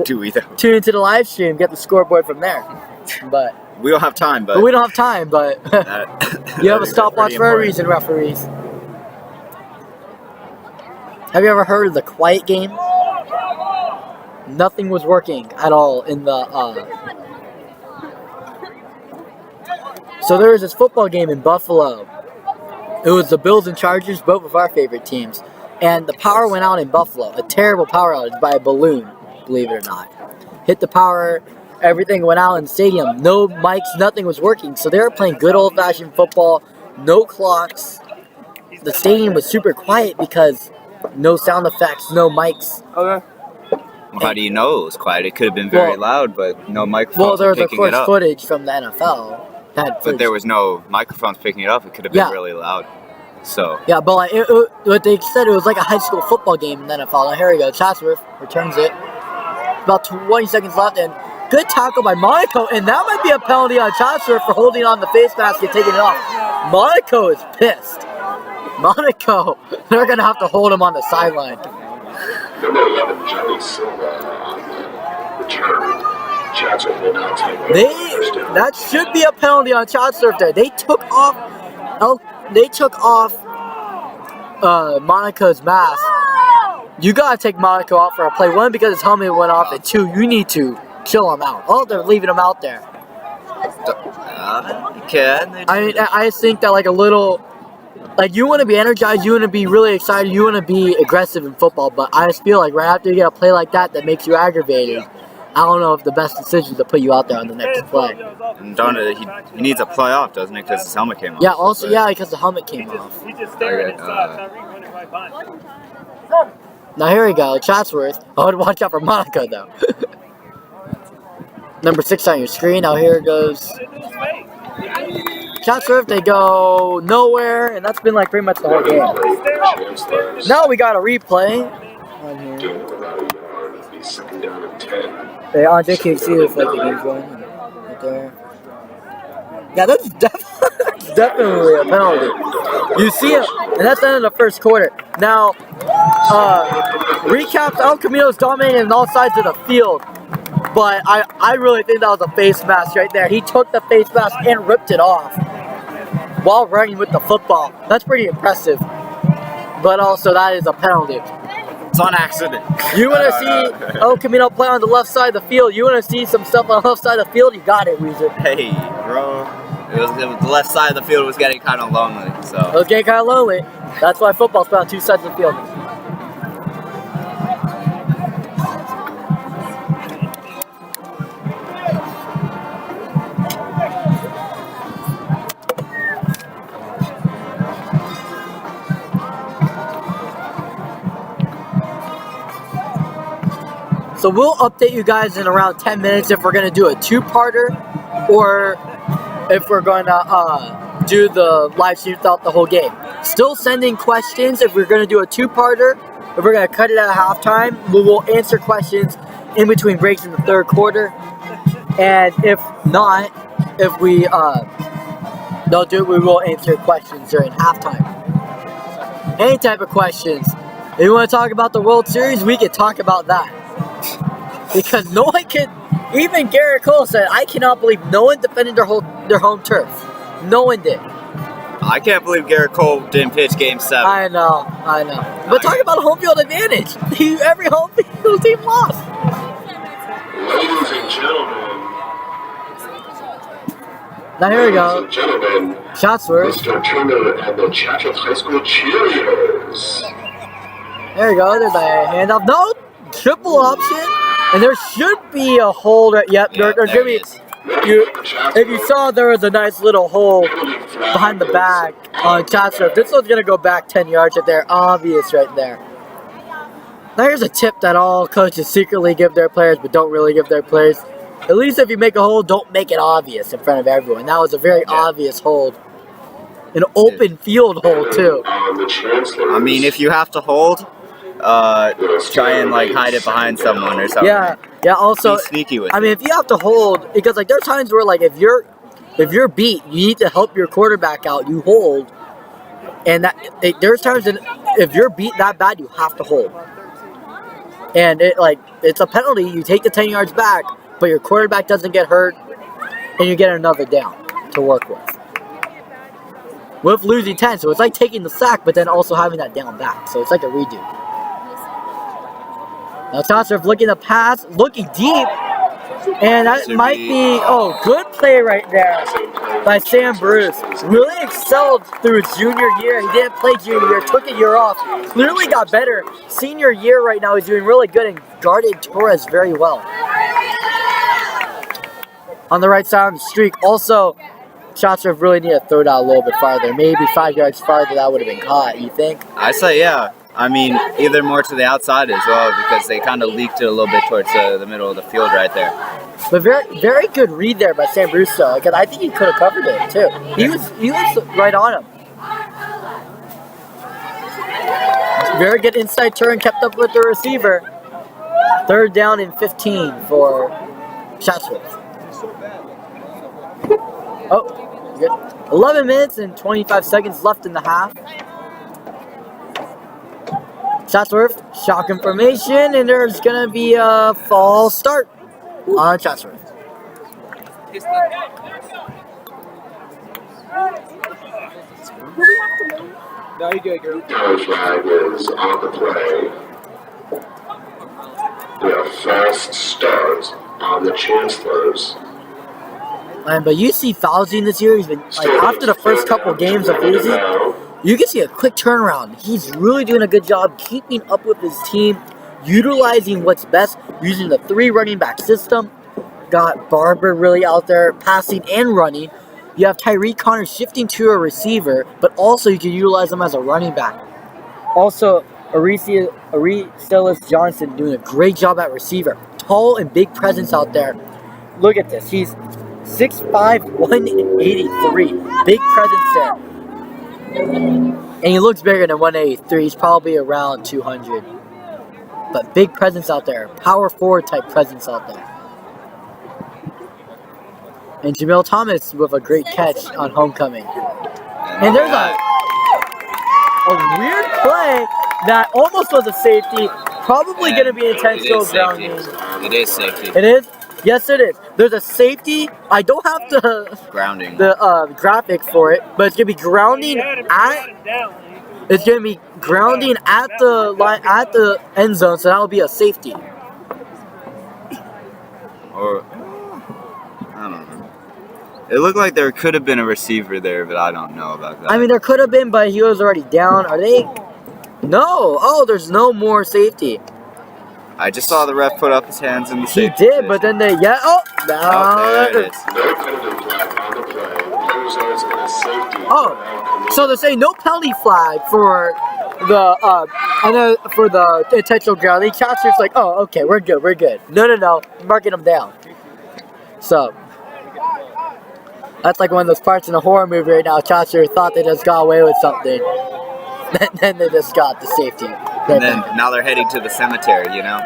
Do we though? Tune into the live stream, get the scoreboard from there. But we don't have time, but we don't have time, but you have a stopwatch for a reason, referees. Have you ever heard of the quiet game? Nothing was working at all in the So there was this football game in Buffalo. It was the Bills and Chargers, both of our favorite teams. And the power went out in Buffalo. A terrible power outage by a balloon, believe it or not. Hit the power, everything went out in the stadium. No mics, nothing was working. So they were playing good old-fashioned football, no clocks. The stadium was super quiet because no sound effects, no mics. Okay. Well, how do you know it was quiet? It could have been very loud, but no microphones Well, there was, of picking course, it up. footage from the NFL. But there was no microphones picking it up. It could have been really loud. So yeah, but what they said, it was like a high school football game in the NFL. Now here we go. Chatsworth returns it. About 20 seconds left, and good tackle by Monaco, and that might be a penalty on Chatsworth for holding on the face mask and taking it off. Monaco is pissed. Monaco, they're gonna have to hold him on the sideline. Number 11, Johnny Silva on the return. Chatsworth will now take over. That should be a penalty on Chatsworth there. They took off Monaco's mask. You gotta take Monaco out for a play. One, because his helmet went off, and two, you need to chill him out. Oh, they're leaving him out there. you can. I just think that a little, you want to be energized, you want to be really excited, you want to be aggressive in football, but I just feel like right after you get a play like that makes you aggravated, I don't know if the best decision is to put you out there on the next play. And he needs a play off, doesn't it? Because his helmet came off. Yeah, also, because the helmet came off. Now here we go, Chatsworth. I would watch out for Monica though. Number 6 on your screen. Now here it goes. Chatsworth, they go nowhere, and that's been like pretty much the whole game. Now we got a replay on here. Hey, Andre, can you see if like the game's going right there? Yeah, that's definitely a penalty. You see it, and that's the end of the first quarter. Now, recaps, El Camino's dominating on all sides of the field, but I really think that was a face mask right there. He took the face mask and ripped it off while running with the football. That's pretty impressive, but also that is a penalty. It's on accident. You want to see El Camino play on the left side of the field? You want to see some stuff on the left side of the field? You got it, Weezer. Hey, bro. It was the left side of the field was getting kind of lonely, so. It was getting kind of lonely. That's why football's played on two sides of the field. So we'll update you guys in around 10 minutes if we're going to do a two-parter or if we're going to do the live stream throughout the whole game. Still sending questions if we're going to do a two-parter. If we're going to cut it at halftime, we will answer questions in between breaks in the third quarter. And if not, if we don't do it, we will answer questions during halftime. Any type of questions. If you want to talk about the World Series, we can talk about that. Because no one can, even Garrett Cole said, I cannot believe no one defended their home turf. No one did. I can't believe Garrett Cole didn't pitch Game 7. I know. But talk about a home field advantage. Every home field team lost. Ladies and gentlemen. Now here we go. Ladies and gentlemen. Chatsworth. Mr. Turner and the Chatsworth High School cheerleaders. There we go. There's a handoff. No, triple option. And there should be a hold. Yep, there's going to be. If you saw, there was a nice little hole behind the back on Chatsworth. This one's going to go back 10 yards right there. Obvious right there. Now here's a tip that all coaches secretly give their players but don't really give their players. At least if you make a hold, don't make it obvious in front of everyone. That was a very obvious hold. An open field hold too. I mean, if you have to hold, try and like hide it behind someone or something. Yeah. Also, be sneaky with I mean, if you have to hold, because like there's times where like if you're beat, you need to help your quarterback out. You hold, and there's times that if you're beat that bad, you have to hold. And it's a penalty. You take the 10 yards back, but your quarterback doesn't get hurt, and you get another down to work with losing 10. So it's like taking the sack, but then also having that down back. So it's like a redo. Now Chatsworth looking to pass, looking deep, and that might be, good play right there by Sam Bruce. Really excelled through his junior year. He didn't play junior year, took a year off, clearly got better. Senior year right now, he's doing really good and guarded Torres very well. On the right side of the streak, also, Chatsworth really need to throw that a little bit farther. Maybe 5 yards farther, that would have been caught, you think? I say, yeah. I mean, either more to the outside as well, because they kind of leaked it a little bit towards the middle of the field right there. But very, very good read there by Sam Bruce, though, because I think he could have covered it too. He was right on him. Very good inside turn, kept up with the receiver. 3rd down and 15 for Chatsworth. Oh, good. 11 minutes and 25 seconds left in the half. Chatsworth, shotgun formation, and there's going to be a false start on Chatsworth. No, you good, girl. Coach flag is on the play. We have fast start on the Chancellors. But you see Fauci this year, he's been, like, after the first couple games of losing, you can see a quick turnaround. He's really doing a good job keeping up with his team, utilizing what's best, using the 3 running back system. Got Barber really out there passing and running. You have Tyreek Connor shifting to a receiver, but also you can utilize him as a running back. Also, Aristelis Johnson doing a great job at receiver. Tall and big presence out there. Look at this. He's 6'5", 183. Big presence there. And he looks bigger than 183. He's probably around 200. But big presence out there. Power forward type presence out there. And Jamil Thomas with a great catch on homecoming. And there's a weird play that almost was a safety. Probably going to be intentional grounding. It is safety. It is? Yes, it is. There's a safety. I don't have the Grounding. the graphic for it, but it's gonna be grounding at. It's gonna be grounding at the line at the end zone, so that will be a safety. Or I don't know. It looked like there could have been a receiver there, but I don't know about that. I mean, there could have been, but he was already down. Are they? No. Oh, there's no more safety. I just saw the ref put up his hands in the He safety did, but then they there it is. No penalty flag on the play. Results in a safety. Oh, so they're saying no penalty flag for the for the intentional grounding. Chancellor's like, oh, okay, we're good. No, marking them down. So that's like one of those parts in a horror movie right now. Chancellor thought they just got away with something, then they just got the safety. And then now they're heading to the cemetery, you know?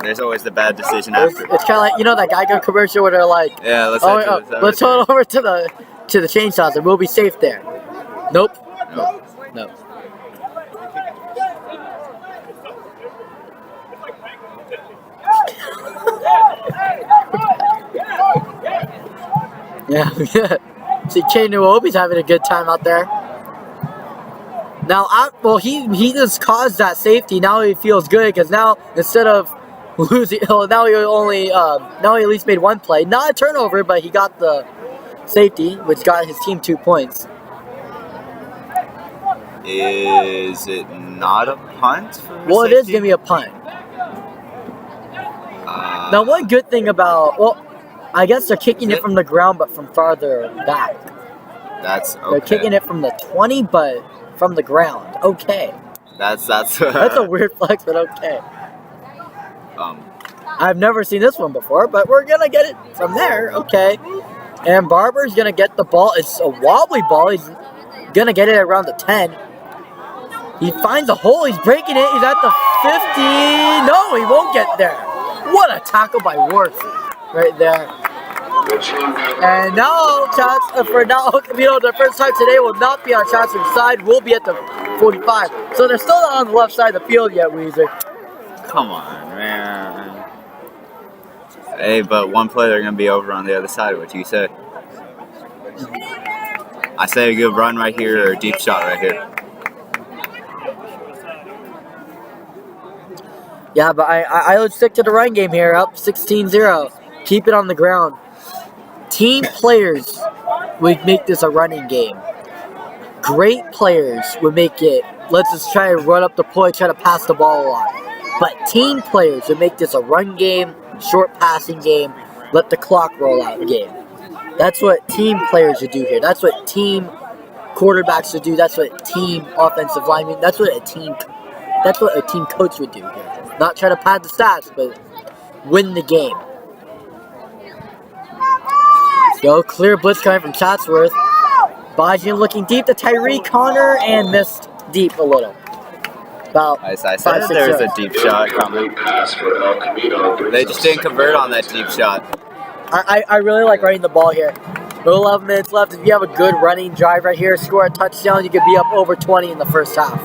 There's always the bad decision after. It's kind of like, you know, that Geico commercial where they're like, Yeah, let's oh, head to the cemetery. let's head over to the chainsaws and we'll be safe there. Nope. No. Yeah. See, Kane Nwobi's having a good time out there. Now, he just caused that safety. Now he feels good because now instead of losing, now he at least made one play, not a turnover, but he got the safety, which got his team 2 points. Is it not a punt? Well, it is gonna be a punt. Now, one good thing about I guess they're kicking it from the ground, but from farther back. That's okay. They're kicking it from the 20, but from the ground. Okay. That's That's a weird flex, but okay. I've never seen this one before, but we're gonna get it from there. Okay. And Barber's gonna get the ball. It's a wobbly ball. He's gonna get it around the 10. He finds a hole. He's breaking it. He's at the 50. No, he won't get there. What a tackle by Worth right there. And now, the first time today will not be on Chancellor's side. We'll be at the 45. So they're still not on the left side of the field yet, Weezer. Come on, man. Hey, but one play they're going to be over on the other side. What do you say? I say a good run right here or a deep shot right here. Yeah, but I would stick to the run game here. Up 16-0. Keep it on the ground. Team players would make this a running game. Great players would make it, let's just try to run up the play, try to pass the ball a lot. But team players would make this a run game, short passing game, let the clock roll out game. That's what team players would do here. That's what team quarterbacks would do. That's what team offensive linemen, that's what a team coach would do here. Not try to pad the stats, but win the game. Go, clear blitz coming from Chatsworth. Bajian looking deep to Tyree Connor and missed deep a little. About I said there was a deep shot coming. They just didn't convert on that deep shot. I really like running the ball here. 11 minutes left. If you have a good running drive right here, score a touchdown, you could be up over 20 in the first half.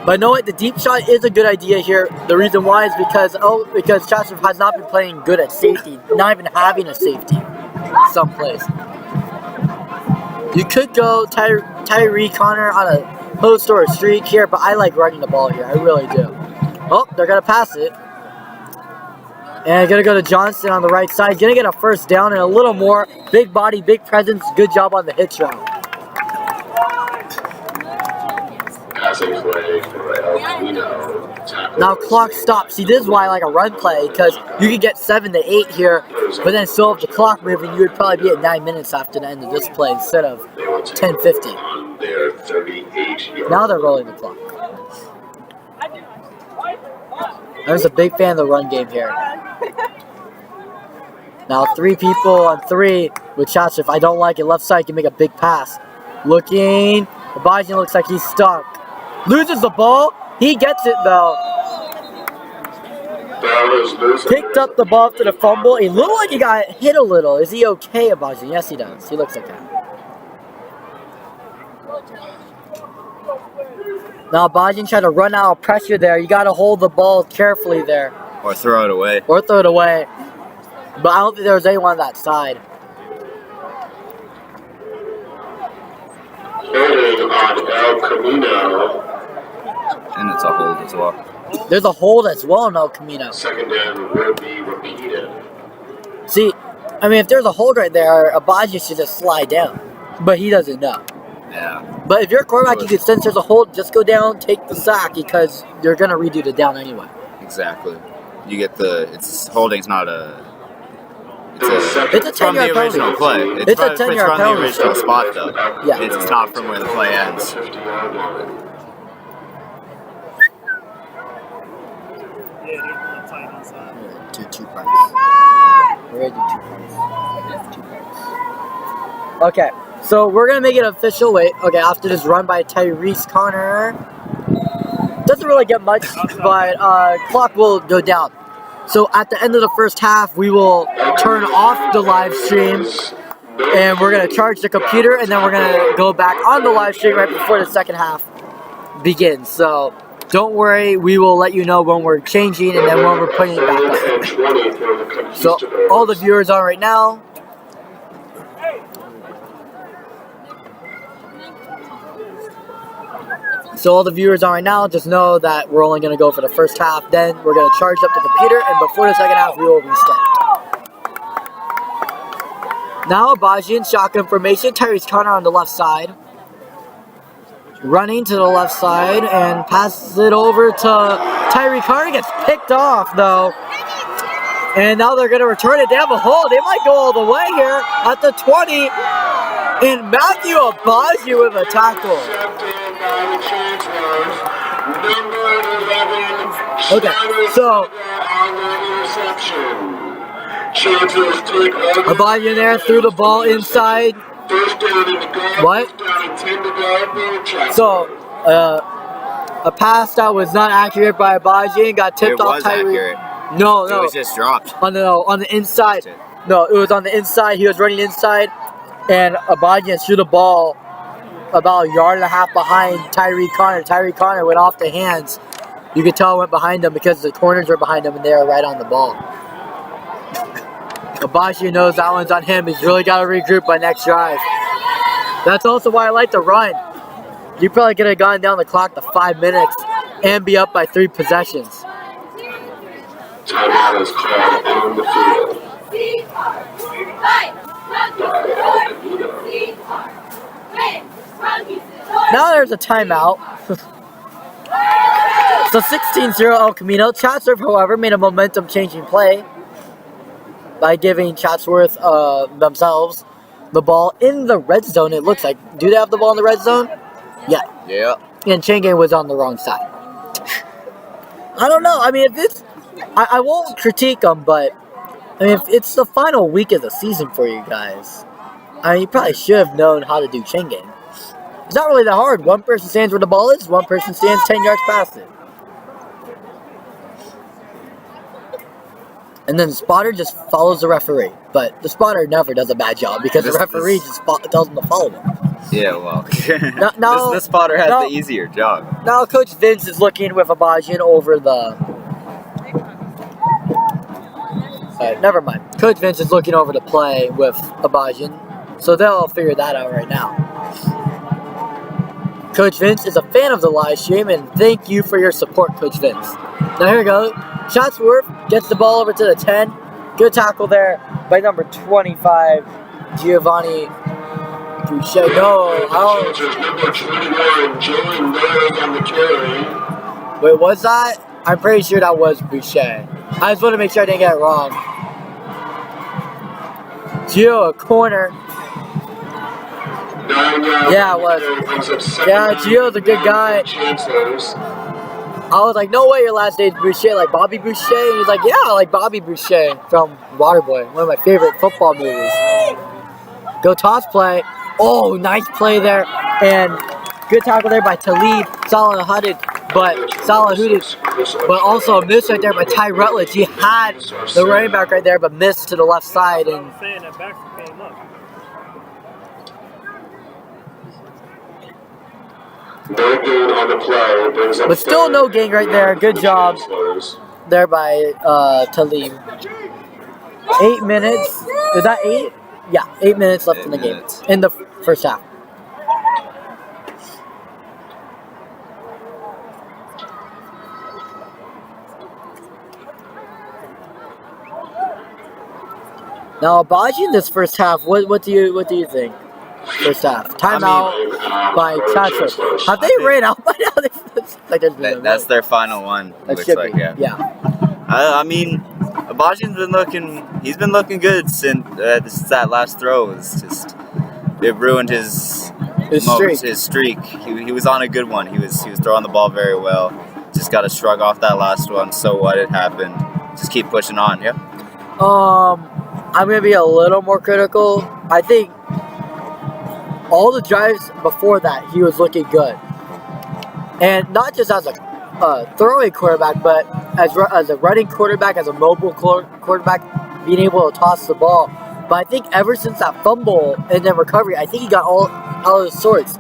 But know what? The deep shot is a good idea here. The reason why is because Chatsworth has not been playing good at safety, not even having a safety someplace. You could go Tyree Connor on a post or a streak here, but I like running the ball here. I really do. Oh, they're going to pass it. And going to go to Johnston on the right side. Going to get a first down and a little more. Big body, big presence. Good job on the hitch route. Passing play for El Camino. Now clock stops. See, this is why I like a run play, because you could get 7 to 8 here, but then still have the clock moving, you would probably be at 9 minutes after the end of this play instead of 10:50. Now they're rolling the clock. I was a big fan of the run game here. Now 3 people on 3 with shots. If I don't like it, left side can make a big pass. Looking. Abajian looks like he's stuck. Loses the ball. He gets it though. Picked up the ball after the fumble. It looked like he got hit a little. Is he okay, Abajian? Yes, he does. He looks okay. Now Abajian tried to run out of pressure there. You got to hold the ball carefully there. Or throw it away. Or throw it away. But I don't think there was anyone on that side. Holding on El Camino. And it's a hold as well. There's a hold as well in El Camino. Second down will be repeated. See, I mean, if there's a hold right there, Abajian should just slide down. But he doesn't know. Yeah. But if you're a quarterback, you can sense there's a hold, just go down, take the sack, because you're going to redo the down anyway. Exactly. You get the, it's holding's not a, It's a 10-yard from the original play. It's a 10-yard from penalty. the original spot though. Yeah. It's not from where the play ends. 50-yard line. Do 2 parts. We're going to do 2 parts. Okay, so we're going to make it official. Wait, okay, after this run by Tyrese Connor. Doesn't really get much, but clock will go down. So at the end of the first half, we will turn off the live stream, and we're going to charge the computer, and then we're going to go back on the live stream right before the second half begins. So don't worry, we will let you know when we're changing and then when we're putting it back up. So all the viewers on right now. So all the viewers on right now, just know that we're only going to go for the first half. Then we're going to charge up the computer, and before the second half, we will restart. Now Abajian, shotgun formation. Tyrese Connor on the left side. Running to the left side and passes it over to Tyrese Connor. Gets picked off, though. And now they're going to return it. They have a hold. They might go all the way here at the 20. And Matthew Abajian with a tackle. Okay, so Abajian there threw the ball inside. What? So, a pass that was not accurate by Abajian got tipped off Tyree. No. It was just dropped. On the inside. No, it was on the inside. He was running inside, and Abajian threw the ball about a yard and a half behind Tyree Connor. Tyree Connor went off the hands. You could tell it went behind him because the corners were behind him and they were right on the ball. Abajian knows that one's on him. He's really got to regroup by next drive. That's also why I like to run. You probably could have gone down the clock to 5 minutes and be up by 3 possessions. Timeout is called on the field. Now there's a timeout. So 16-0 El Camino. Chatsworth, however, made a momentum-changing play by giving Chatsworth themselves the ball in the red zone. It looks like. Do they have the ball in the red zone? Yeah. Yeah. And Chenge was on the wrong side. I don't know. I mean, if it's, I won't critique them, but I mean, if it's the final week of the season for you guys, I mean, you probably should have known how to do chain game. It's not really that hard. One person stands where the ball is, one person stands 10 yards past it. And then the spotter just follows the referee. But the spotter never does a bad job because the referee just tells him to follow him. Yeah, well, now, this spotter has the easier job. Now Coach Vince is looking with Abajian over the... Alright, never mind. Coach Vince is looking over the play with Abajian, so they'll figure that out right now. Coach Vince is a fan of the live stream, and thank you for your support, Coach Vince. Now here we go. Chatsworth gets the ball over to the 10. Good tackle there by number 25, Giovanni Boucher. No, how? Chargers number 21, Jalen Rose on the carry. Wait, was that? I'm pretty sure that was Boucher. I just want to make sure I didn't get it wrong. Gio, a corner. Yeah, it was. Yeah, Gio's a good guy. I was like, no way your last name's Boucher, like Bobby Boucher. And he's like, yeah, like Bobby Boucher from Waterboy, one of my favorite football movies. Go toss play. Oh, nice play there. And good tackle there by Talib Salahudid, but also a miss right there by Ty Rutledge. He had the running back right there, but missed to the left side. And no gain on the play. Brings up but still no gain right there. Good job there by Talib. 8 minutes. Is that 8? Yeah, 8 minutes left in the game. In the first half. Now, Abaji in this first half, what do you think? First half, timeout by Chacho. Have they ran out by now? That's their final one. Looks like, yeah. I mean, Abaji's been looking good since that last throw. It ruined his streak. He was on a good one. He was throwing the ball very well. Just got to shrug off that last one. So what? It happened. Just keep pushing on. Yeah. I'm gonna be a little more critical. I think all the drives before that he was looking good, and not just as a throwing quarterback, but as a running quarterback, as a mobile quarterback, being able to toss the ball. But I think ever since that fumble and then recovery, I think he got all out of sorts.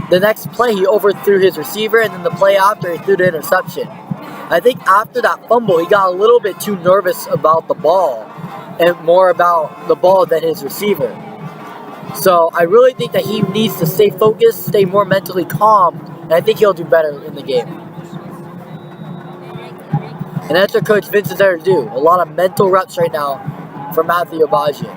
The next play, he overthrew his receiver, and then the play after, he threw the interception. I think after that fumble, he got a little bit too nervous about the ball and more about the ball than his receiver. So I really think that he needs to stay focused, stay more mentally calm, and I think he'll do better in the game. And that's what Coach Vince is there to do. A lot of mental reps right now for Matthew Abaji.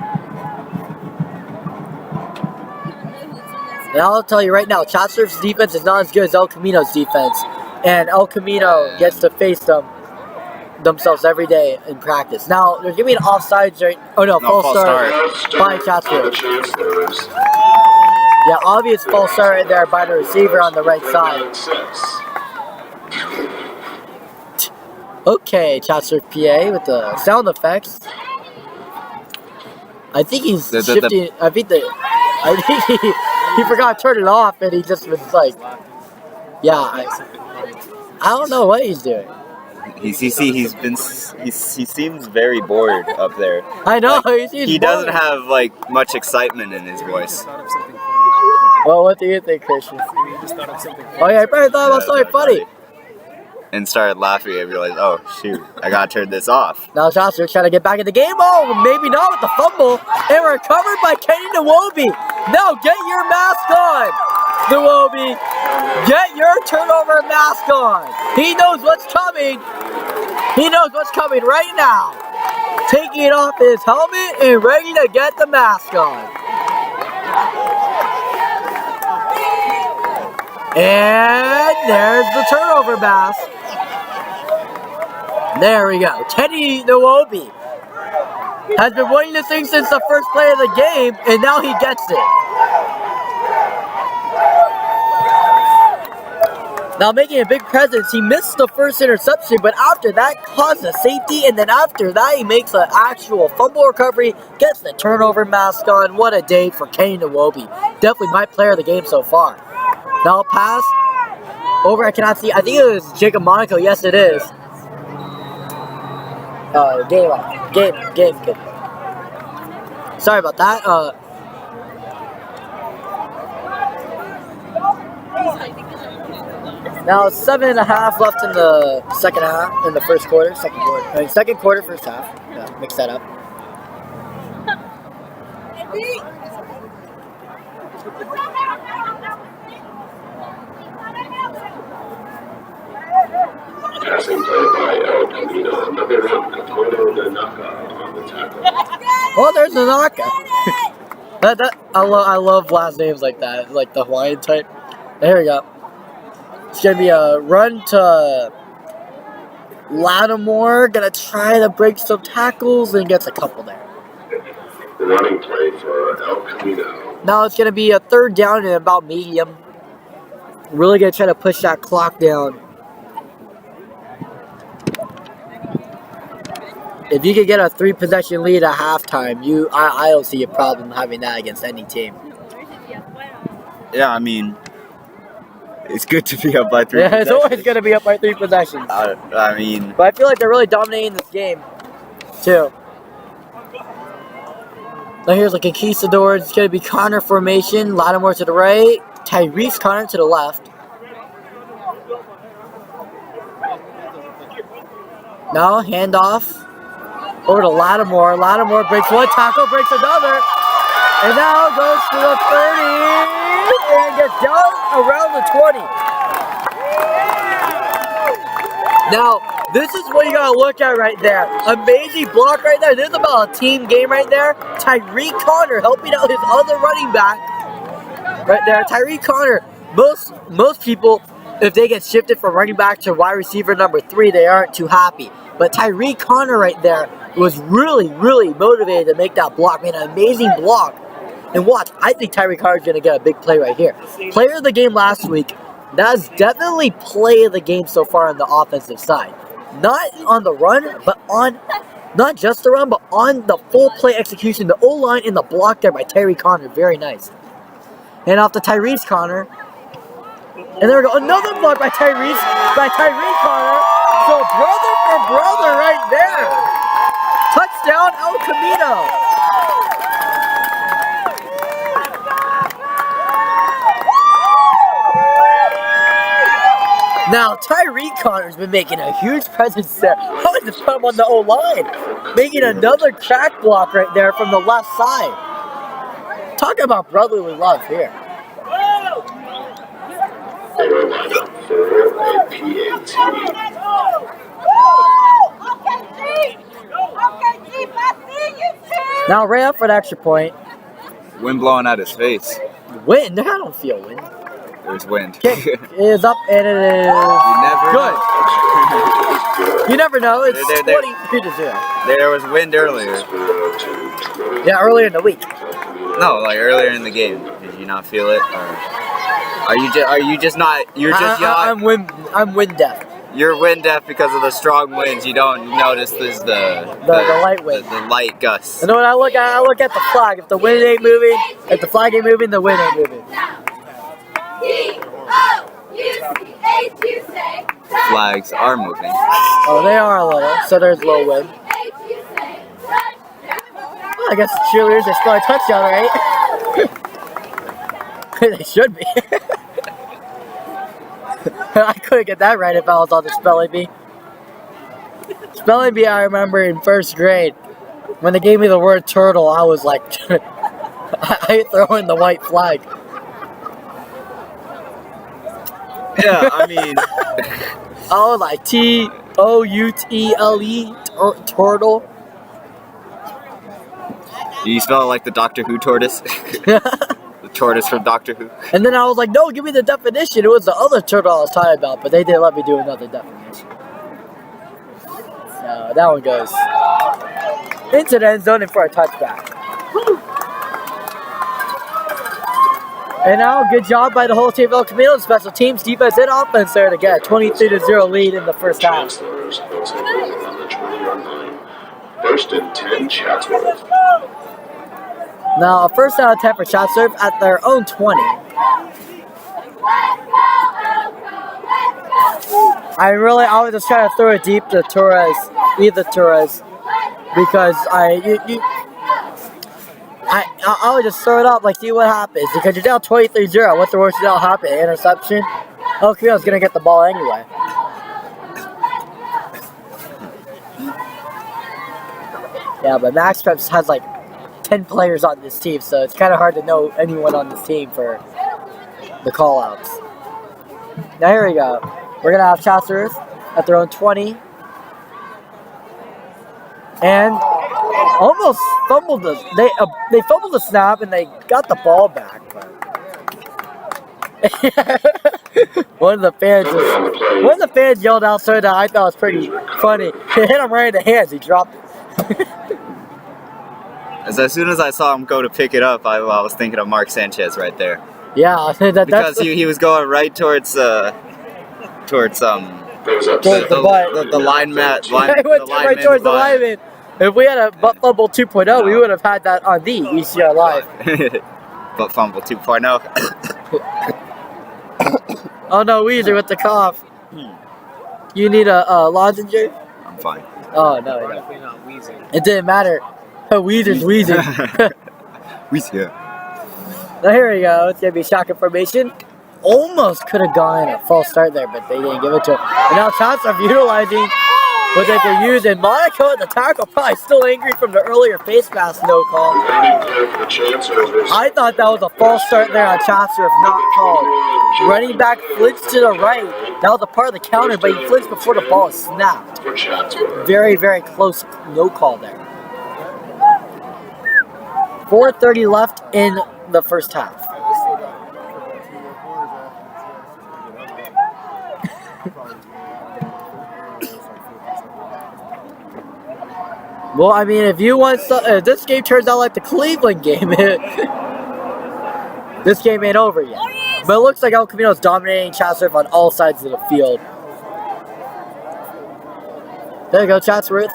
And I'll tell you right now, Chatsworth's defense is not as good as El Camino's defense. And El Camino gets to face themselves every day in practice. Now, there's going to be an offsides right... Oh, no, false start by Chatsworth. Yeah, obvious false start right there by the receiver on the right side. Okay, Chatsworth PA with the sound effects. I think he's shifting... I think he forgot to turn it off, and he just was like... Yeah, I don't know what he's doing. He seems very bored up there. I know, like, he doesn't have like much excitement in his voice. Well, what do you think, Christian? Oh yeah, I probably thought about something funny. And started laughing and realized, oh shoot, I gotta turn this off. Now Joshua trying to get back in the game. Oh, maybe not with the fumble. And recovered by Kenny Nwobi. Now get your mask on, Nwobi. Get your turnover mask on. He knows what's coming. He knows what's coming right now. Taking it off his helmet and ready to get the mask on. And there's the turnover mask. There we go. Teddy Nwobi has been wanting this thing since the first play of the game, and now he gets it. Now making a big presence, he missed the first interception, but after that caused a safety, and then after that he makes an actual fumble recovery, gets the turnover mask on. What a day for Kenny Nwobi. Definitely my player of the game so far. Now pass over, I cannot see, I think it was Jacob Monaco, yes it is. Game. Sorry about that. Now 7.5 left in the second half, in the first quarter, second quarter, first half. Yeah, mix that up. Passing play by El Camino. Number 1, Kapono Nanaka on the tackle. Oh, there's Nanaka. I love last names like that, like the Hawaiian type. There we go. It's gonna be a run to Lattimore. Gonna try to break some tackles and gets a couple there. Running play for El Camino. Now it's gonna be a third down and about medium. Really gonna try to push that clock down. If you could get a 3-possession lead at halftime, I don't see a problem having that against any team. Yeah, I mean, it's good to be up by 3 Yeah, possessions. it's always gonna be up by 3 possessions. I mean, But I feel like they're really dominating this game, too. Now here's like a conquistador. It's going to be Connor formation. Lattimore to the right. Tyrese Connor to the left. Now handoff over to Lattimore. Lattimore breaks one tackle, breaks another. And now goes to the 30 and gets down around the 20. Now, this is what you gotta look at right there. Amazing block right there. This is about a team game right there. Tyreek Connor helping out his other running back. Right there. Tyreek Connor. Most people, if they get shifted from running back to wide receiver number 3, they aren't too happy. But Tyreek Connor right there was really, really motivated to make that block. Made an amazing block. And watch, I think Tyreek Connor's gonna get a big play right here. Player of the game last week. That's definitely play of the game so far on the offensive side. Not on the run, but on, not just the run, but on the full play execution. The O-line and the block there by Tyreek Connor. Very nice. And off to Tyrese Connor. And there we go. Another block by Tyreek Connor. So brother for brother right there. Touchdown El Camino. Now, Tyreek Connor's been making a huge presence there. I like to put him on the O-line. Making another crack block right there from the left side. Talk about brotherly love here. They were lined up for a PAT. Now, right up for an extra point. wind blowing out his face. Wind? I don't feel wind. There's wind. Kick is up and it is You never good. know. You never know. It's There- 23-0. There was wind earlier. Yeah, earlier in the week. No, like earlier in the game. Did you not feel it? Or are you just not? You're just not. I'm wind deaf. You're wind deaf because of the strong winds. You don't notice this the light wind. the light gusts. You know what I look at? I look at the flag. If the wind ain't moving, if the flag ain't moving, the wind ain't moving. Flags are moving. Oh, they are a little. So there's a little wind. Well, I guess the cheerleaders are spelling touchdown, right? They should be. I couldn't get that right if I was on the spelling bee. Spelling bee, I remember in first grade, when they gave me the word turtle, I was like, I throw in the white flag. Yeah, I mean, I was like Toutle, turtle. do you spell it like the Doctor Who tortoise? The tortoise from Doctor Who. And then I was like, no, give me the definition. It was the other turtle I was talking about, but they didn't let me do another definition. So that one goes into the end zone and for a touchback. And now, good job by the whole team of El Camino, special teams, defense, and offense there to get a 23-0 lead in the first half. Chancellors once again on the 20-yard line. First and 10, Chatsworth. Now, a first down attempt for shot serve at their own 20. I was just trying to throw it deep to Torres, because I would just throw it up, like, see what happens. Because you're down 23-0. What's the worst that'll happen? Interception? El Camino's going to get the ball anyway. Yeah, but Max Preps has, like, 10 players on this team, so it's kind of hard to know anyone on this team for the call-outs. Now, here we go. We're going to have Chatsworth at their own 20. And almost fumbled they fumbled the snap and they got the ball back. But one of the fans yelled out something that I thought was pretty funny. It hit him right in the hands. He dropped it. As soon as I saw him go to pick it up, I was thinking of Mark Sanchez right there. Yeah, Because he was going right towards the line mat. He went right towards the lineman. If we had a butt fumble 2.0, we would have had that on the ECR Live. Butt fumble 2.0. Oh no, Weezer with the cough. You need a lozenge? I'm fine. Oh no, Definitely not wheezing. it didn't matter. Weezer's wheezing. Weezer. Now here we go. It's gonna be shotgun formation. Almost could have gone a false start there, but they didn't give it to him. And now Tots are utilizing what they can use. And Monaco at the tackle, probably still angry from the earlier face mask no call. I thought that was a false start there on Chaucer if not called. Running back flinched to the right. That was a part of the counter, but he flinched before the ball snapped. Very, very close no call there. 4:30 left in the first half. Well, I mean, if this game turns out like the Cleveland game, this game ain't over yet. But it looks like El Camino's dominating Chatsworth on all sides of the field. There you go, Chatsworth.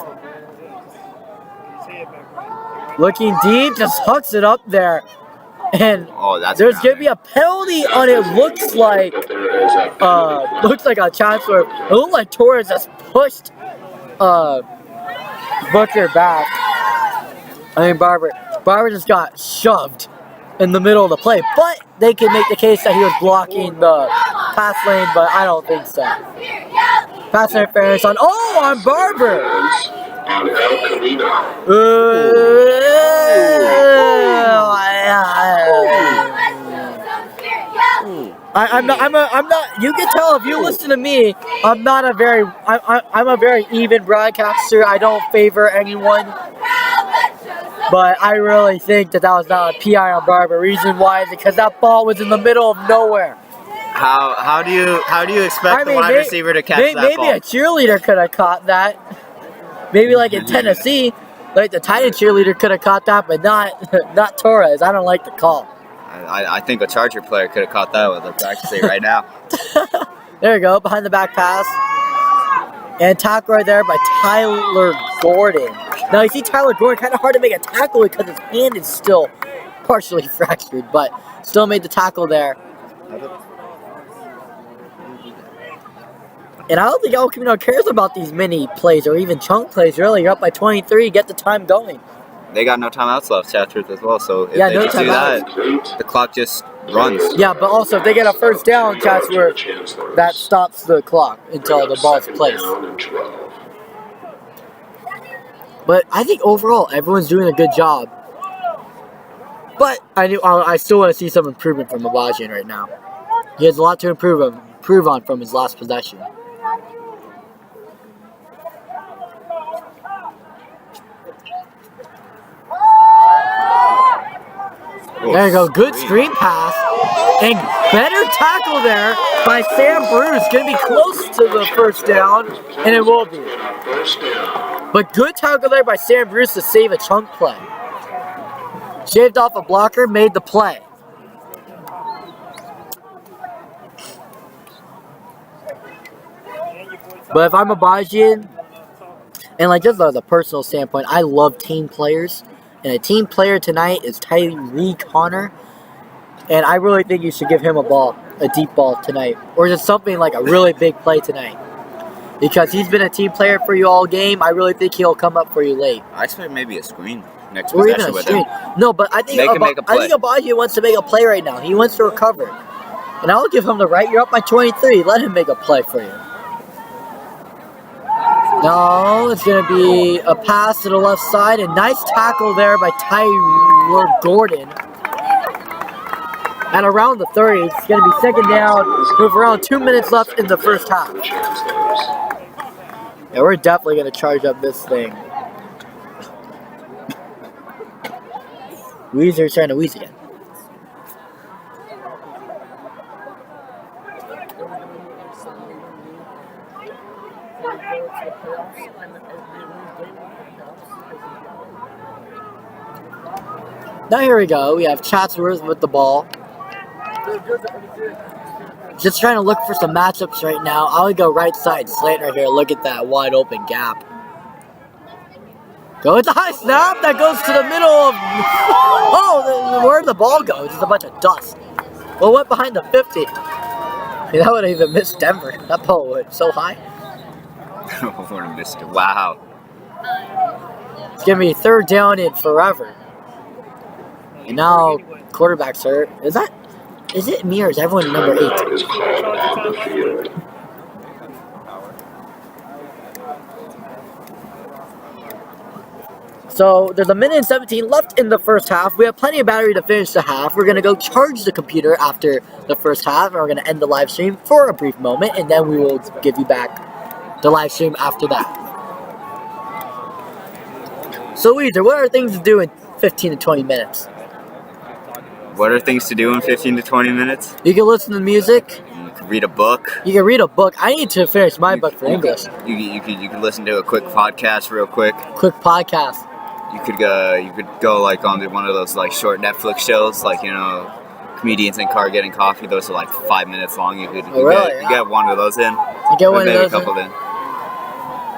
Looking deep, just hooks it up there. And there's going to be a penalty on it. Looks like a Chatsworth. It looked like Torres just pushed Booker back. Barber just got shoved in the middle of the play. But they can make the case that he was blocking the pass lane, but I don't think so. Pass interference on Barber. On El Camino. I'm not. You can tell if you listen to me. I'm a very even broadcaster. I don't favor anyone. But I really think that was not a PI on Barber. Reason why is because that ball was in the middle of nowhere. How do you expect the wide receiver to catch that ball? Maybe a cheerleader could have caught that. Maybe like in Tennessee, like the Titan cheerleader could have caught that, but not Torres. I don't like the call. I think a Charger player could have caught that with a practicing right now. There you go, behind the back pass. And tackle right there by Tyler Gordon. Now you see Tyler Gordon, kind of hard to make a tackle because his hand is still partially fractured, but still made the tackle there. And I don't think El Camino cares about these mini plays or even chunk plays, really. You're up by 23, get the time going. They got no timeouts left, Chatsworth as well, so if they no do that, the clock just runs. Yeah, but also if they get a first down, Chatsworth, that stops the clock until the ball's placed. But I think overall, everyone's doing a good job. But I still want to see some improvement from Abajian right now. He has a lot to improve on from his last possession. There you go, good screen pass. And better tackle there by Sam Bruce. Going to be close to the first down, and it will be. But good tackle there by Sam Bruce to save a chunk play. Shaved off a blocker, made the play. But if I'm a Bajian, and like just as a personal standpoint, I love team players. And a team player tonight is Tyree Connor. And I really think you should give him a deep ball tonight. Or just something like a really big play tonight. Because he's been a team player for you all game. I really think he'll come up for you late. I expect maybe a screen next or possession even a with screen. him. No, but I think Abaji wants to make a play right now. He wants to recover. And I'll give him the right. You're up by 23. Let him make a play for you. No, it's going to be a pass to the left side. A nice tackle there by Tyler Gordon. At around the 30, it's going to be second down with around 2 minutes left in the first half. Yeah, we're definitely going to charge up this thing. Weezer's trying to wheeze again. Now here we go. We have Chatsworth with the ball. Just trying to look for some matchups right now. I would go right side slant right here. Look at that wide open gap. Go with the high snap. That goes to the middle of... Oh, where the ball goes is a bunch of dust. Well, went behind the 50. That would have even missed Denver. That ball went so high. Would have missed it. Wow. It's going to be third down in forever. And now quarterback's hurt. Is it me or is everyone number 8? Is called on the field. So there's 1:17 left in the first half. We have plenty of battery to finish the half. We're going to go charge the computer after the first half. And we're going to end the live stream for a brief moment. And then we will give you back the live stream after that. So Weezer, what are things to do in 15 to 20 minutes? What are things to do in 15 to 20 minutes? You can listen to music. You could read a book. You can read a book. I need to finish my book for English. You could listen to a quick podcast real quick. Quick podcast. You could go like on one of those like short Netflix shows, like comedians in car getting coffee. Those are like 5 minutes long. You get one of those in. You get one of maybe those a couple in.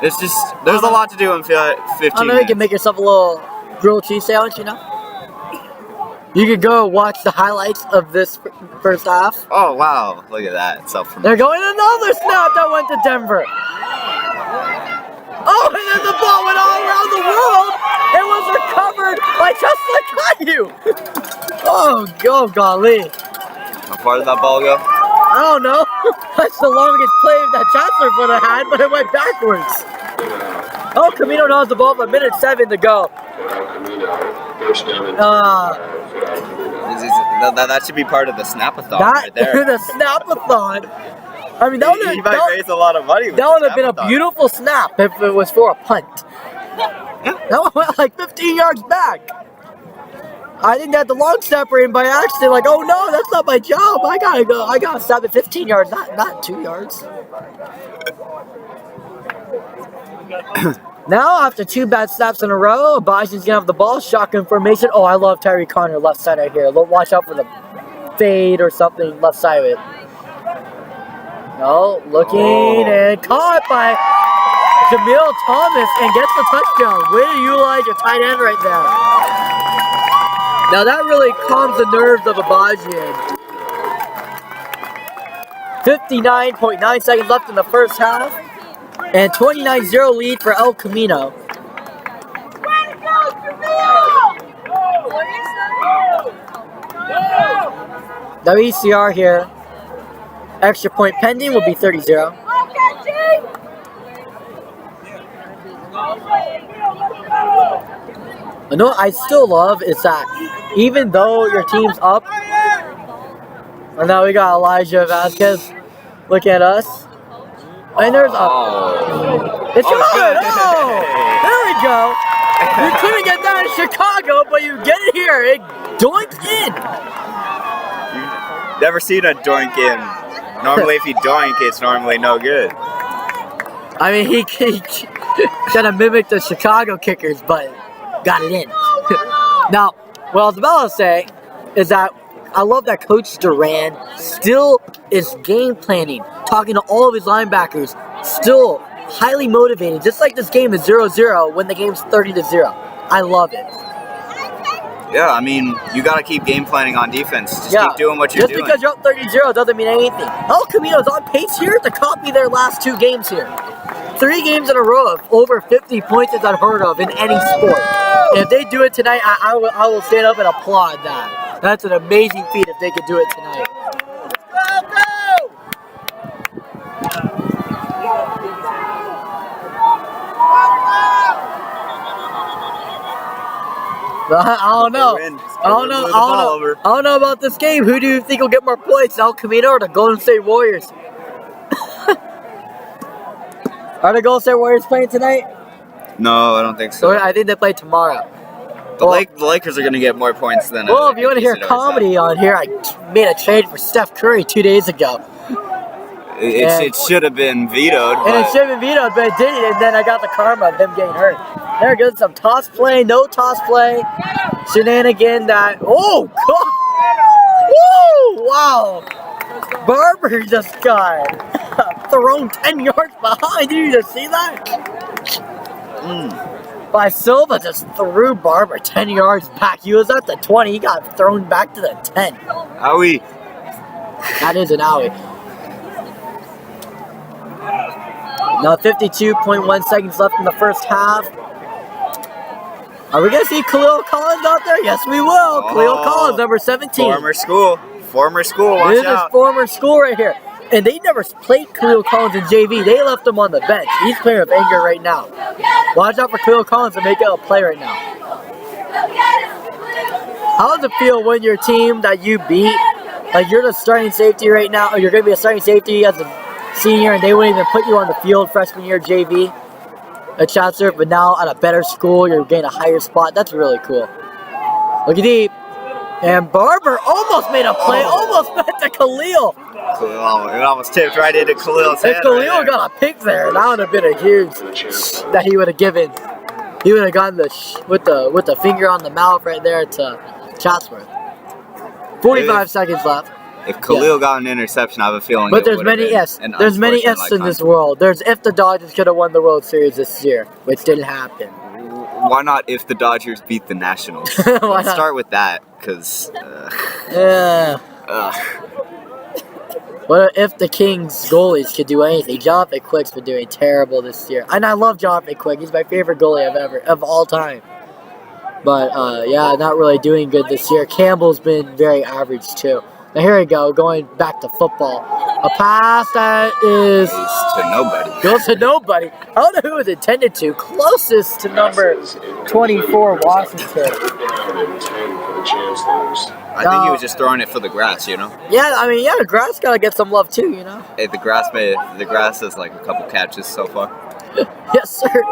It's just there's a lot to do in 15 I know minutes. you can make yourself a little grilled cheese sandwich, You could go watch the highlights of this first half. Oh wow! Look at that. They're going another snap that went to Denver. Oh, and then the ball went all around the world. It was recovered by just like you. Oh, golly. How far did that ball go? I don't know. That's the longest play that Chancellor would have had, but it went backwards. Oh, Camino now has the ball with 1:07 to go. That should be part of the snap-a-thon right there. The snap-a-thon. I mean, He might raise a lot of money. That would have been a beautiful snap if it was for a punt. That one went like 15 yards back. I think that the long snapper in by accident, like, oh no, that's not my job. I gotta go. I gotta stop at 15 yards, not 2 yards. Now, after 2 bad snaps in a row, Bison's gonna have the ball, shotgun formation. Oh, I love Tyree Connor left side right here. Watch out for the fade or something left side of it. No, looking and caught by Jamil Thomas and gets the touchdown. Way to utilize your tight end right there. Now that really calms the nerves of Abajian. 59.9 seconds left in the first half. And 29-0 lead for El Camino. WCR here. Extra point pending will be 30-0. And what I still love is that even though your team's up, and now we got Elijah Vasquez. Look at us. And there's it's good! Oh! There we go! You couldn't get that in Chicago, but you get it here. It doinked in. You've never seen a doink in. Normally, if you doink, it's normally no good. I mean, he kind of mimicked the Chicago kickers, but got it in. Now, what I was about to say is that I love that Coach Duran still is game planning, talking to all of his linebackers, still highly motivated, just like this game is 0-0 when the game's 30-0. I love it. Yeah, I mean, you got to keep game planning on defense. Just keep doing what you're doing. Just because you're up 30-0 doesn't mean anything. El Camino's on pace here to copy their last 2 games here. 3 games in a row of over 50 points is unheard of in any sport. And if they do it tonight, I will stand up and applaud that. That's an amazing feat if they could do it tonight. I don't know. I don't know about this game. Who do you think will get more points, El Camino or the Golden State Warriors? Are the Golden State Warriors playing tonight? No, I don't think so. I think they play tomorrow. The Lakers are going to get more points than. Well, if you want to hear comedy on here, I made a trade for Steph Curry 2 days ago. It should have been vetoed. And it should have been vetoed, but it didn't, and then I got the karma of him getting hurt. There goes some toss play, no toss play, shenanigan that, oh, God! Woo! Wow! Barber just got thrown 10 yards behind. Did you just see that? By Silva just threw Barber 10 yards back. He was at the 20, he got thrown back to the 10. Owie. That is an owie. Now 52.1 seconds left in the first half. Are we going to see Khalil Collins out there? Yes, we will. Oh, Khalil Collins, number 17. Former school, watch This is out. former school right here. And they never played Khalil Collins in JV. They left him on the bench. He's playing with anger right now. Watch out for Khalil Collins to make it a play right now. How does it feel when your team that you beat, like you're the starting safety right now, or you're going to be a starting safety as a senior, and they wouldn't even put you on the field freshman year JV at Chatsworth, but now at a better school, you're getting a higher spot. That's really cool. Look at deep. And Barber almost made a play, almost went to Khalil. It almost tipped right into Khalil's head. If Khalil got a pick there, that would have been a huge that he would have given. He would have gotten the with the finger on the mouth right there to Chatsworth. 45 seconds left. If Khalil got an interception, I have a feeling. But there's many ifs. There's many ifs in this world. There's if the Dodgers could have won the World Series this year, which didn't happen. Why not if the Dodgers beat the Nationals? Let's start with that, because. Yeah. What if the Kings goalies could do anything? Jonathan Quick's been doing terrible this year. And I love Jonathan Quick. He's my favorite goalie of all time. But, yeah, not really doing good this year. Campbell's been very average, too. Now, here we go, going back to football. A pass that is... to nobody. Goes to nobody. I don't know who it was intended to. Closest to number 24, Washington. I think he was just throwing it for the grass, you know? Yeah, I mean, yeah, the grass gotta get some love too, you know? Hey, the grass has like a couple catches so far. Yes, sir.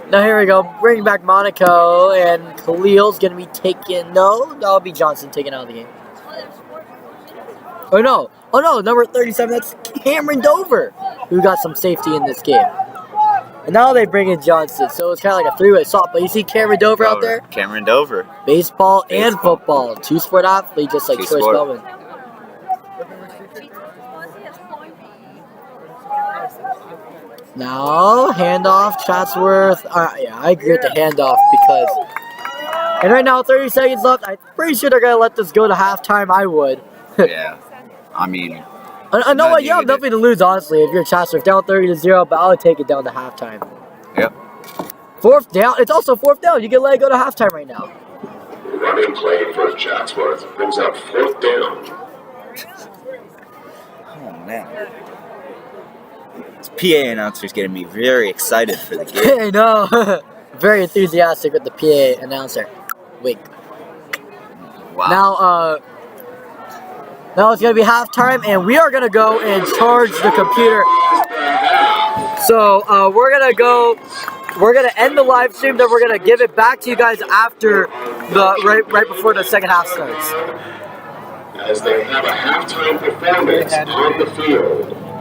Now here we go, bringing back Monaco, and Khalil's gonna be taken. No, that'll be Johnson taken out of the game. Oh no, number 37. That's Cameron Dover, who got some safety in this game. And now they bring in Johnson, so it's kind of like a three-way swap. But you see Cameron Dover out there? Cameron Dover. Baseball and football. Two-sport athlete, just like Troy Spellman. Now, handoff, Chatsworth. Yeah, I agree with the handoff because... And right now, 30 seconds left. I'm pretty sure they're going to let this go to halftime. I would. Yeah. I mean... I know what, you have nothing to lose, honestly, if you're Chatsworth. Down 30-0, but I'll take it down to halftime. Yep. Fourth down. It's also fourth down. You can let it go to halftime right now. Running play for Chatsworth brings up fourth down. Oh, man. This PA announcer's getting me very excited for the game. I know. Very enthusiastic with the PA announcer. Wink. Wow. Now it's going to be halftime, and we are going to go and charge the computer. So we're going to go, we're going to end the live stream, then we're going to give it back to you guys after right before the second half starts. As they have a halftime performance on the field.